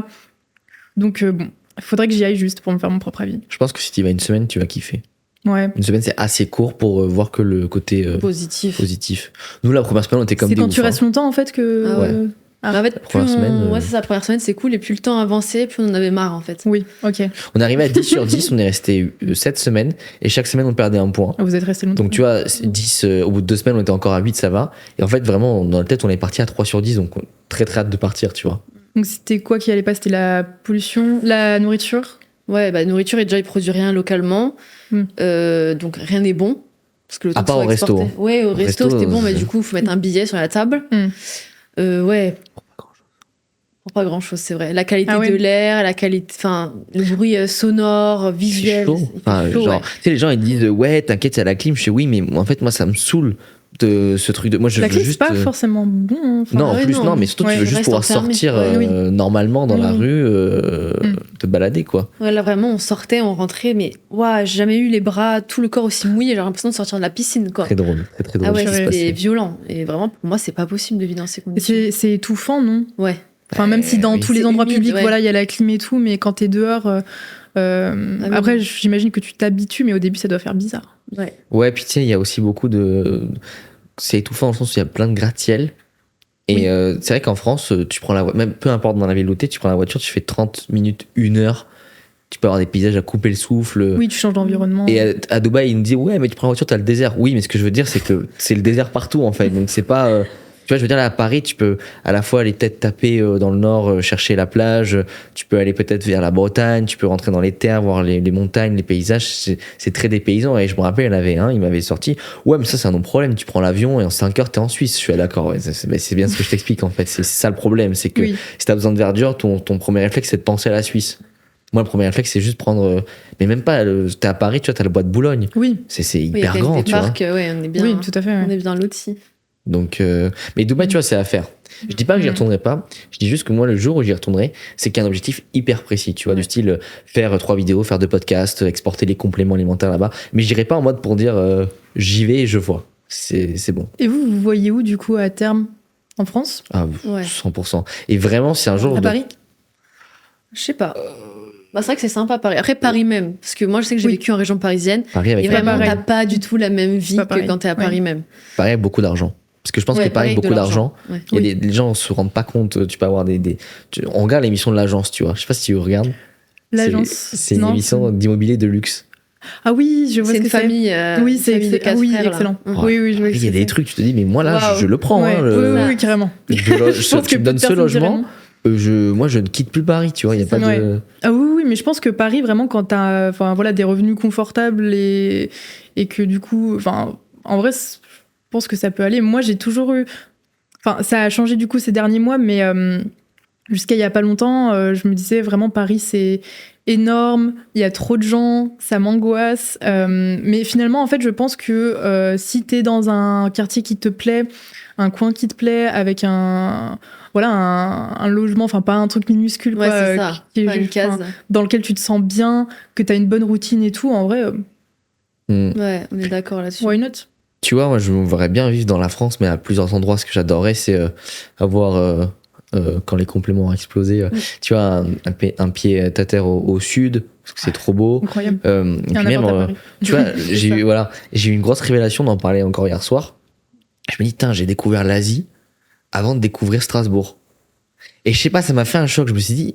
Donc, il faudrait que j'y aille juste pour me faire mon propre avis. Je pense que si tu y vas une semaine, tu vas kiffer. Ouais. Une semaine, c'est assez court pour voir que le côté positif. Nous, la première semaine, on était comme des ouf. C'est quand tu restes longtemps, en fait, que... Ah ouais. En fait, ouais, c'est ça, la première semaine, c'est cool, et plus le temps avançait, plus on en avait marre, en fait. Oui, ok. On est arrivé à 10 sur 10, on est resté 7 semaines, et chaque semaine, on perdait un point. Vous êtes resté longtemps. Donc, tu vois, 10, au bout de 2 semaines, on était encore à 8, ça va. Et en fait, vraiment, dans la tête, on est parti à 3 sur 10, donc très très hâte de partir, tu vois. Donc, c'était quoi qui allait pas? C'était la pollution, la nourriture? Ouais, nourriture, et déjà, ils produisent rien localement, donc rien n'est bon. Parce que le temps à part au resto. Ouais, au resto, c'était bon, mais du coup, il faut mettre un billet sur la table. Ouais. Pas grand chose, c'est vrai. La qualité de l'air, le bruit sonore, visuel. C'est chaud. Tu sais, les gens ils disent ouais, t'inquiète, c'est à la clim. Je sais oui, mais en fait moi ça me saule de ce truc de moi je la veux clim, juste c'est pas forcément bon. Non, mais surtout tu veux juste pouvoir sortir normalement dans la rue, te balader quoi. Ouais, là vraiment on sortait, on rentrait, mais j'ai jamais eu les bras, tout le corps aussi mouillé, j'ai l'impression de sortir de la piscine quoi. Très drôle. Ah ouais, c'était violent et vraiment pour moi c'est pas possible de vivre dans ces conditions. C'est étouffant, non? Ouais. Même si dans tous les endroits humide, publics, il y a la clim et tout, mais quand t'es dehors, après, j'imagine que tu t'habitues, mais au début, ça doit faire bizarre. Ouais, puis tu sais, il y a aussi beaucoup de... C'est étouffant dans le sens où il y a plein de gratte-ciel. Et c'est vrai qu'en France, tu prends même peu importe dans la ville où t'es, tu prends la voiture, tu fais 30 minutes, 1 heure. Tu peux avoir des paysages à couper le souffle. Oui, tu changes d'environnement. Et à Dubaï, il me dit ouais, mais tu prends la voiture, t'as le désert. Oui, mais ce que je veux dire, c'est que c'est le désert partout en fait. Donc c'est pas. Tu vois, je veux dire, là, à Paris, tu peux à la fois aller peut-être taper dans le nord, chercher la plage. Tu peux aller peut-être vers la Bretagne. Tu peux rentrer dans les terres, voir les montagnes, les paysages. C'est très dépaysant. Et je me rappelle, il y en avait un, il m'avait sorti. Ouais, mais ça, c'est un non-problème. Tu prends l'avion et en 5 heures, t'es en Suisse. Je suis d'accord. Ouais, c'est bien ce que je t'explique en fait. C'est ça le problème. C'est que si t'as besoin de verdure, ton premier réflexe, c'est de penser à la Suisse. Moi, le premier réflexe, c'est juste prendre. Mais même pas. T'es à Paris, tu vois, t'as le bois de Boulogne. Oui. C'est hyper grand, tu vois. Ouais, on est bien. Oui, tout à fait. On est bien lotis. Donc, mais Dubaï, tu vois, c'est à faire. Je dis pas que j'y retournerai pas. Je dis juste que moi, le jour où j'y retournerai, c'est qu'il y a un objectif hyper précis, tu vois, du style faire 3 vidéos, faire 2 podcasts, exporter les compléments alimentaires là-bas. Mais j'irai pas en mode pour dire j'y vais et je vois. C'est bon. Et vous voyez où, du coup, à terme? En France? Ah, 100%. Et vraiment, c'est un jour. À Paris? Je sais pas. Bah, c'est vrai que c'est sympa Paris. Après Paris même, parce que moi je sais que j'ai vécu en région parisienne. Paris avec et vraiment t'as pas du tout la même vie que quand t'es à Paris même. Paris avec beaucoup d'argent. Parce que je pense que Paris avec beaucoup d'argent. Ouais. Les gens se rendent pas compte. Tu peux avoir on regarde l'émission de l'agence, tu vois. Je sais pas si tu regardes. L'agence. C'est une émission d'immobilier de luxe. Ah oui, je vois ce que c'est. Oui, c'est de 4 oui, frères, excellent. Là. Oui, je vois. Il y a des trucs, tu te dis, mais moi là, je le prends. Ouais. Hein, oui, carrément. Tu me donnes ce logement. Moi, je ne quitte plus Paris, tu vois. Il y a pas de. Ah oui, mais je pense que Paris, vraiment, quand t'as, des revenus confortables et que du coup, en vrai, je pense que ça peut aller. Moi, j'ai toujours eu. Ça a changé du coup ces derniers mois, mais jusqu'à il y a pas longtemps, je me disais vraiment Paris, c'est énorme, il y a trop de gens, ça m'angoisse. Mais finalement, en fait, je pense que si t'es dans un quartier qui te plaît, un coin qui te plaît, avec un logement, pas un truc minuscule, quoi, c'est ça, pas une case. Dans lequel tu te sens bien, que t'as une bonne routine et tout, en vrai. Ouais, on est d'accord là-dessus. Why not? Tu vois, moi, je me verrais bien vivre dans la France, mais à plusieurs endroits. Ce que j'adorerais, c'est avoir, quand les compléments ont explosé, tu vois, un pied à terre au sud, parce que c'est trop beau. Incroyable. Et puis même, tu vois, j'ai eu une grosse révélation d'en parler encore hier soir. Je me dis, j'ai découvert l'Asie avant de découvrir Strasbourg. Et je sais pas, ça m'a fait un choc. Je me suis dit,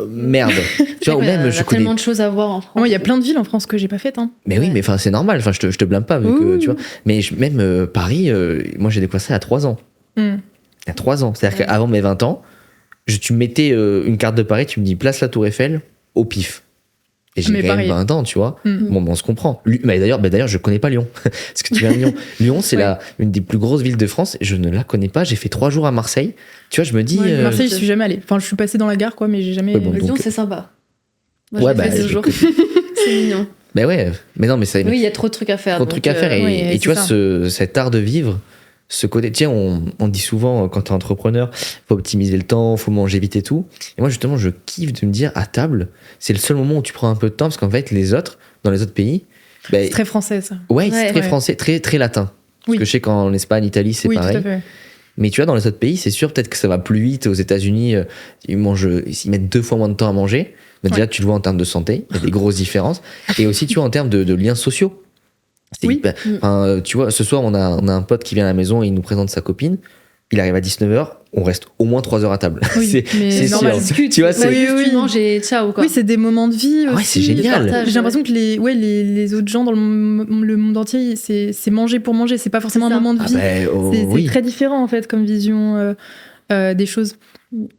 merde. Tu vois, même, il y a tellement de choses à voir en France. Il y a plein de villes en France que j'ai pas faites. Hein. Mais oui, mais c'est normal. Je te blâme pas, vu que, tu vois. Mais même Paris, moi, j'ai découvert ça il y a 3 ans. Il y a 3 ans. C'est-à-dire qu'avant mes 20 ans, tu me mettais une carte de Paris, tu me dis, place la Tour Eiffel, au pif. Et j'ai quand même 20 ans, tu vois. Bon, on se comprend. Mais d'ailleurs, je connais pas Lyon. Parce que tu viens de Lyon. Lyon, c'est une des plus grosses villes de France. Et je ne la connais pas. J'ai fait 3 jours à Marseille. Tu vois, je me dis. Marseille, je suis jamais allée. Je suis passée dans la gare, quoi, mais j'ai jamais. Lyon, c'est sympa. Moi, je l'ai fait ce jour. C'est mignon. Mais ouais. Mais non, mais ça. Oui, il y a trop de trucs à faire. Trop de trucs à faire. Et tu vois, cet art de vivre. Ce côté, tiens, on dit souvent quand t'es entrepreneur, faut optimiser le temps, faut manger vite et tout. Et moi, justement, je kiffe de me dire à table, c'est le seul moment où tu prends un peu de temps parce qu'en fait, dans les autres pays, c'est très français ça. Ouais, c'est très français, très très latin. Parce que je sais qu'en Espagne, Italie, c'est pareil. Tout à fait. Mais tu vois, dans les autres pays, c'est sûr, peut-être que ça va plus vite. Aux États-Unis, ils mettent 2 fois moins de temps à manger. Mais déjà, tu le vois en termes de santé, il y a des grosses différences. Et aussi, tu vois, en termes de liens sociaux. Tu vois, ce soir, on a un pote qui vient à la maison et il nous présente sa copine. Il arrive à 19h, on reste au moins 3 heures à table. Oui, c'est normal. Tu vois, tu manges et ciao, quoi. Oui, c'est des moments de vie aussi. Ouais, c'est génial. J'ai l'impression que les autres gens dans le monde entier, c'est manger pour manger. C'est pas forcément un moment de vie. C'est très différent, en fait, comme vision des choses.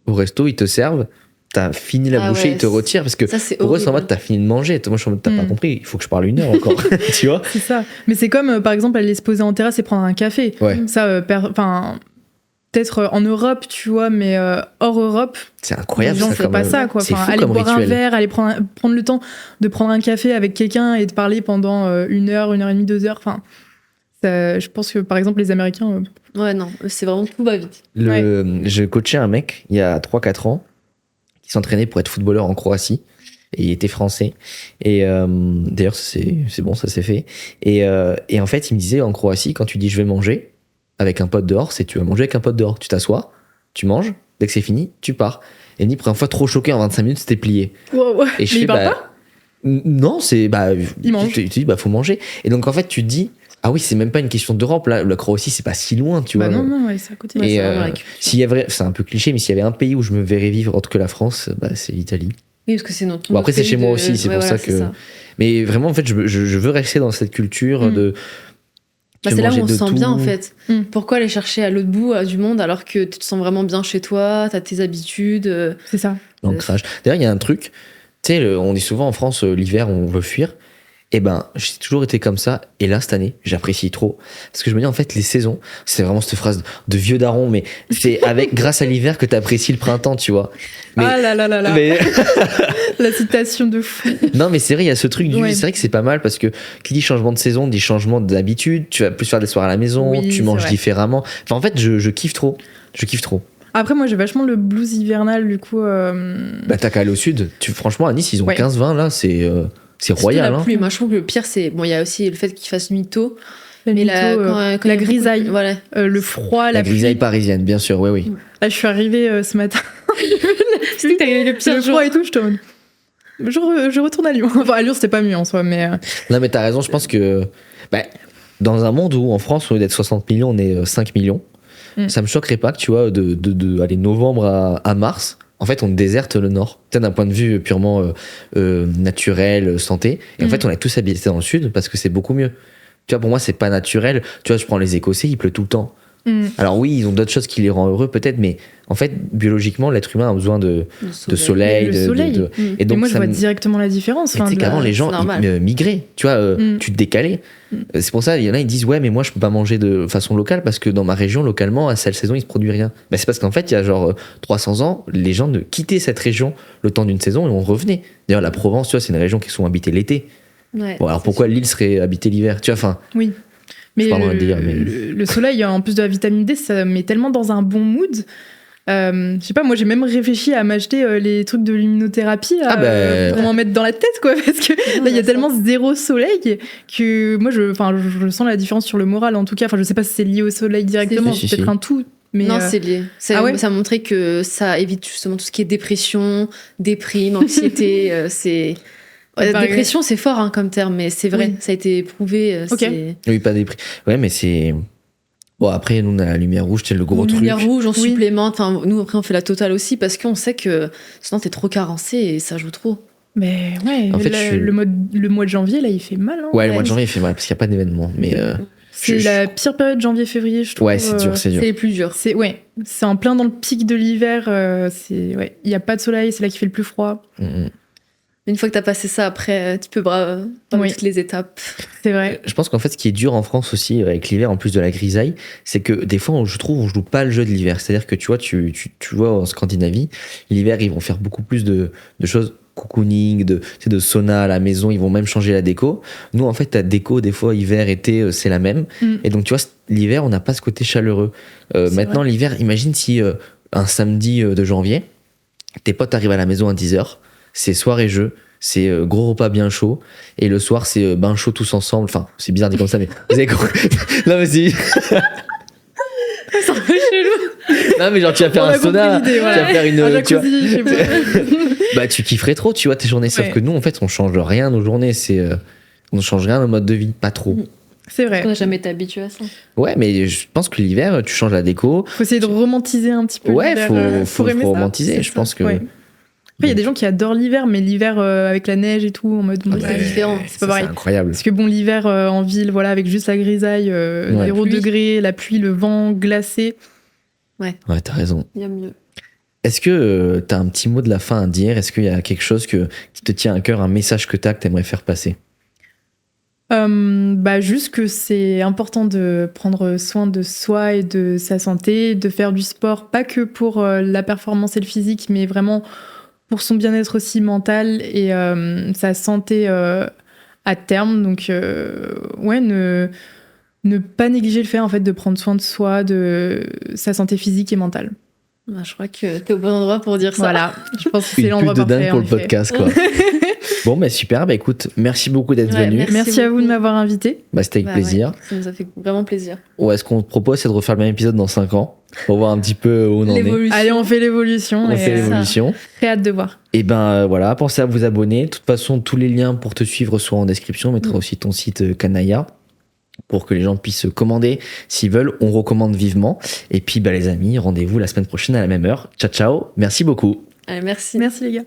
Au resto, ils te servent. T'as fini la bouchée, ils te retirent parce que pour eux, c'est en mode t'as fini de manger. Moi, je suis en mode t'as pas compris, il faut que je parle 1 heure encore. Tu vois? C'est ça. Mais c'est comme, par exemple, aller se poser en terrasse et prendre un café. Ouais. Ça, peut-être en Europe, tu vois, mais hors Europe. C'est incroyable. Les gens font pas ça, quoi. Aller boire un verre, aller prendre le temps de prendre un café avec quelqu'un et de parler pendant 1 heure, 1 heure et demie, 2 heures. Je pense que, par exemple, les Américains. Ouais, non, c'est vraiment tout va vite. Je coachais un mec il y a 3-4 ans qui s'entraînait pour être footballeur en Croatie. Et il était français. Et d'ailleurs, c'est bon, ça s'est fait. Et en fait, il me disait, en Croatie, quand tu dis je vais manger avec un pote dehors, c'est tu vas manger avec un pote dehors. Tu t'assois, tu manges, dès que c'est fini, tu pars. Et ni première fois trop choqué, en 25 minutes, c'était plié. Wow. Et je mais il parle pas? Non, c'est... il mange. Tu dis, faut manger. Et donc, en fait, tu te dis... Ah oui, c'est même pas une question d'Europe. Là, la Croatie, c'est pas si loin, tu vois. Non, c'est à côté. Et c'est un peu cliché, mais s'il y avait un pays où je me verrais vivre autre que la France, c'est l'Italie. Oui, parce que c'est notre. Bon, après, notre c'est chez pays moi de- aussi, c'est ouais, pour voilà, ça c'est que. Mais vraiment, en fait, je veux rester dans cette culture de. Bah, de c'est là où manger on se de sent tout. bien en fait. Mm. Pourquoi aller chercher à l'autre bout du monde alors que tu te sens vraiment bien chez toi, t'as tes habitudes. C'est ça. L'ancrage. D'ailleurs, il y a un truc, tu sais, on dit souvent en France, l'hiver, on veut fuir. Et ben, j'ai toujours été comme ça. Et là, cette année, j'apprécie trop. Parce que je me dis, en fait, les saisons, c'est vraiment cette phrase de vieux daron, mais c'est grâce à l'hiver que t'apprécies le printemps, tu vois. Mais, Ah là là là là. mais- La citation de fou. non, mais c'est vrai, il y a ce truc Ouais. c'est vrai que c'est pas mal parce que qui dit changement de saison, dit changement d'habitude. Tu vas plus faire des soirées à la maison, Oui, tu c'est manges vrai. différemment. Enfin, en fait, je kiffe trop. Je kiffe trop. Après, moi, j'ai vachement le blues hivernal, du coup. Bah, t'as qu'à aller au sud. Franchement, à Nice, ils ont Ouais. 15-20 là, c'est Surtout royal. la Hein. pluie. Moi, je trouve que le pire, c'est. Bon, il y a aussi le fait qu'il fasse nuit tôt. la Mais mytho, quand la il y a grisaille, beaucoup- Voilà. le froid, La la grisaille pluie. parisienne, bien sûr, oui. Là, je suis arrivée ce matin. C'était que t'as eu le pire Le jour. froid et tout, je te je retourne à Lyon. Enfin, à Lyon, c'était pas mieux en soi, mais. Non, mais t'as raison, je pense que bah, dans un monde où en France, au lieu d'être 60 millions, on est 5 millions, ça me choquerait pas que tu vois, de aller novembre à mars, en fait, on déserte le nord. Peut-être d'un point de vue purement naturel, santé. Et en fait, on est tous habités dans le sud parce que c'est beaucoup mieux. Tu vois, pour moi, c'est pas naturel. Tu vois, je prends les Écossais, il pleut tout le temps. Alors oui, ils ont d'autres choses qui les rendent heureux peut-être, mais en fait, biologiquement, l'être humain a besoin de soleil. Le soleil. Et Et donc, moi, je ça vois me- directement la différence. Et tu sais qu'avant, les gens c'est normal. migraient, tu vois, tu te décalais. C'est pour ça, il y en a, ils disent, ouais, mais moi, je peux pas manger de façon locale parce que dans ma région, localement, à cette saison, il se produit rien. Mais c'est parce qu'en fait, il y a genre 300 ans, les gens quittaient cette région le temps d'une saison et on revenait. D'ailleurs, la Provence, tu vois, c'est une région qui sont habitée l'été. Ouais, Bon, alors c'est pourquoi sûr. l'île serait habitée l'hiver? Tu vois, enfin, Oui. Mais C'est pas vraiment le, un délire, mais- le soleil, en plus de la vitamine D, ça met tellement dans un bon mood. Je sais pas, moi j'ai même réfléchi à m'acheter les trucs de luminothérapie là, Ah bah, pour m'en mettre dans la tête, quoi, parce que là il y a tellement zéro soleil que moi je sens la différence sur le moral en tout cas. Enfin, je sais pas si c'est lié au soleil directement, Si, c'est peut-être si. un tout. Mais Non, c'est lié. Ah ouais Ça a montré que ça évite justement tout ce qui est dépression, déprime, anxiété. C'est. Ouais, Pareil. dépression, c'est fort hein, comme terme, mais c'est vrai, Oui. ça a été prouvé. Ok. C'est oui, pas des prix. Ouais, mais c'est. Bon, après, nous, on a la lumière rouge, c'est le gros truc. lumière rouge, on Oui. supplémente. Enfin, nous, après, on fait la totale aussi parce qu'on sait que sinon, t'es trop carencé et ça joue trop. Mais ouais, En fait, là, je suis- le mois de janvier là il fait mal. Hein. Ouais, le mois de janvier, il fait mal parce qu'il n'y a pas d'événement. Mais C'est je- la pire période janvier-février, je trouve. ouais, c'est dur, c'est C'est dur. les plus durs. C'est en plein dans le pic de l'hiver. Il y a pas de soleil, c'est là qu'il fait le plus froid. Mm. Une fois que t'as passé ça, après, tu peux prendre Oui. toutes les étapes. C'est vrai. Je pense qu'en fait, ce qui est dur en France aussi avec l'hiver, en plus de la grisaille, c'est que des fois, je trouve, on joue pas le jeu de l'hiver. C'est-à-dire que tu vois, tu vois en Scandinavie, l'hiver, ils vont faire beaucoup plus de choses cocooning, tu sais, de sauna à la maison, ils vont même changer la déco. Nous, en fait, ta déco, des fois, hiver, été, c'est la même. Et donc, tu vois, l'hiver, on n'a pas ce côté chaleureux. Maintenant, l'hiver, imagine si un samedi de janvier, tes potes arrivent à la maison à 10h, c'est soirée jeu, c'est gros repas bien chaud, et le soir, c'est bain chaud tous ensemble. Enfin, c'est bizarre dit comme ça, mais vous avez compris. Non, mais c'est. C'est un peu chelou. Non, mais genre, tu vas faire On un a compris sauna, l'idée, voilà. tu vas faire une. Un tu vois, jacuzzi, je sais pas. bah, tu kifferais trop, tu vois, tes journées. Sauf Ouais. que nous, en fait, on change rien nos journées. On change rien au mode de vie, pas trop. C'est vrai. On n'a jamais été habitué à ça. Ouais, mais je pense que l'hiver, tu changes la déco. Faut essayer de romantiser un petit peu. Ouais, l'hiver, faut aimer ça. romantiser, C'est je ça. pense que. Ouais. Après, il y a des gens qui adorent l'hiver, mais l'hiver avec la neige et tout, en mode. Ah, bon, c'est différent. C'est ça, pas pareil. C'est incroyable. Parce que bon, l'hiver en ville, voilà, avec juste la grisaille, 0 Pluie. degré, la pluie, le vent glacé. Ouais, t'as raison. Il y a mieux. Est-ce que t'as un petit mot de la fin à dire? Est-ce qu'il y a quelque chose qui te tient à cœur, un message que t'aimerais faire passer? Juste que c'est important de prendre soin de soi et de sa santé, de faire du sport, pas que pour la performance et le physique, mais vraiment pour son bien-être aussi mental et sa santé à terme. Donc, ouais, ne pas négliger le fait en fait de prendre soin de soi, de sa santé physique et mentale. Bah, je crois que t'es au bon endroit pour dire ça. Voilà, je pense que c'est Une l'endroit pute de parfait. dingue pour en le effet. podcast, quoi. Bon, bah super, bah écoute, merci beaucoup d'être Ouais, venu. Merci à vous de beaucoup. m'avoir invité. Bah, c'était avec Bah, plaisir. ouais, ça nous a fait vraiment plaisir. Ouais, ce qu'on te propose, c'est de refaire le même épisode dans 5 ans pour voir un petit peu où on en est. L'évolution. Allez, on fait l'évolution. On et, fait l'évolution. très hâte de voir. Et ben voilà, pensez à vous abonner. De toute façon, tous les liens pour te suivre sont en description. On mettra aussi ton site Kanaya pour que les gens puissent commander s'ils veulent. On recommande vivement. Et puis, bah, les amis, rendez-vous la semaine prochaine à la même heure. Ciao, ciao. Merci beaucoup. Allez, merci. Merci les gars.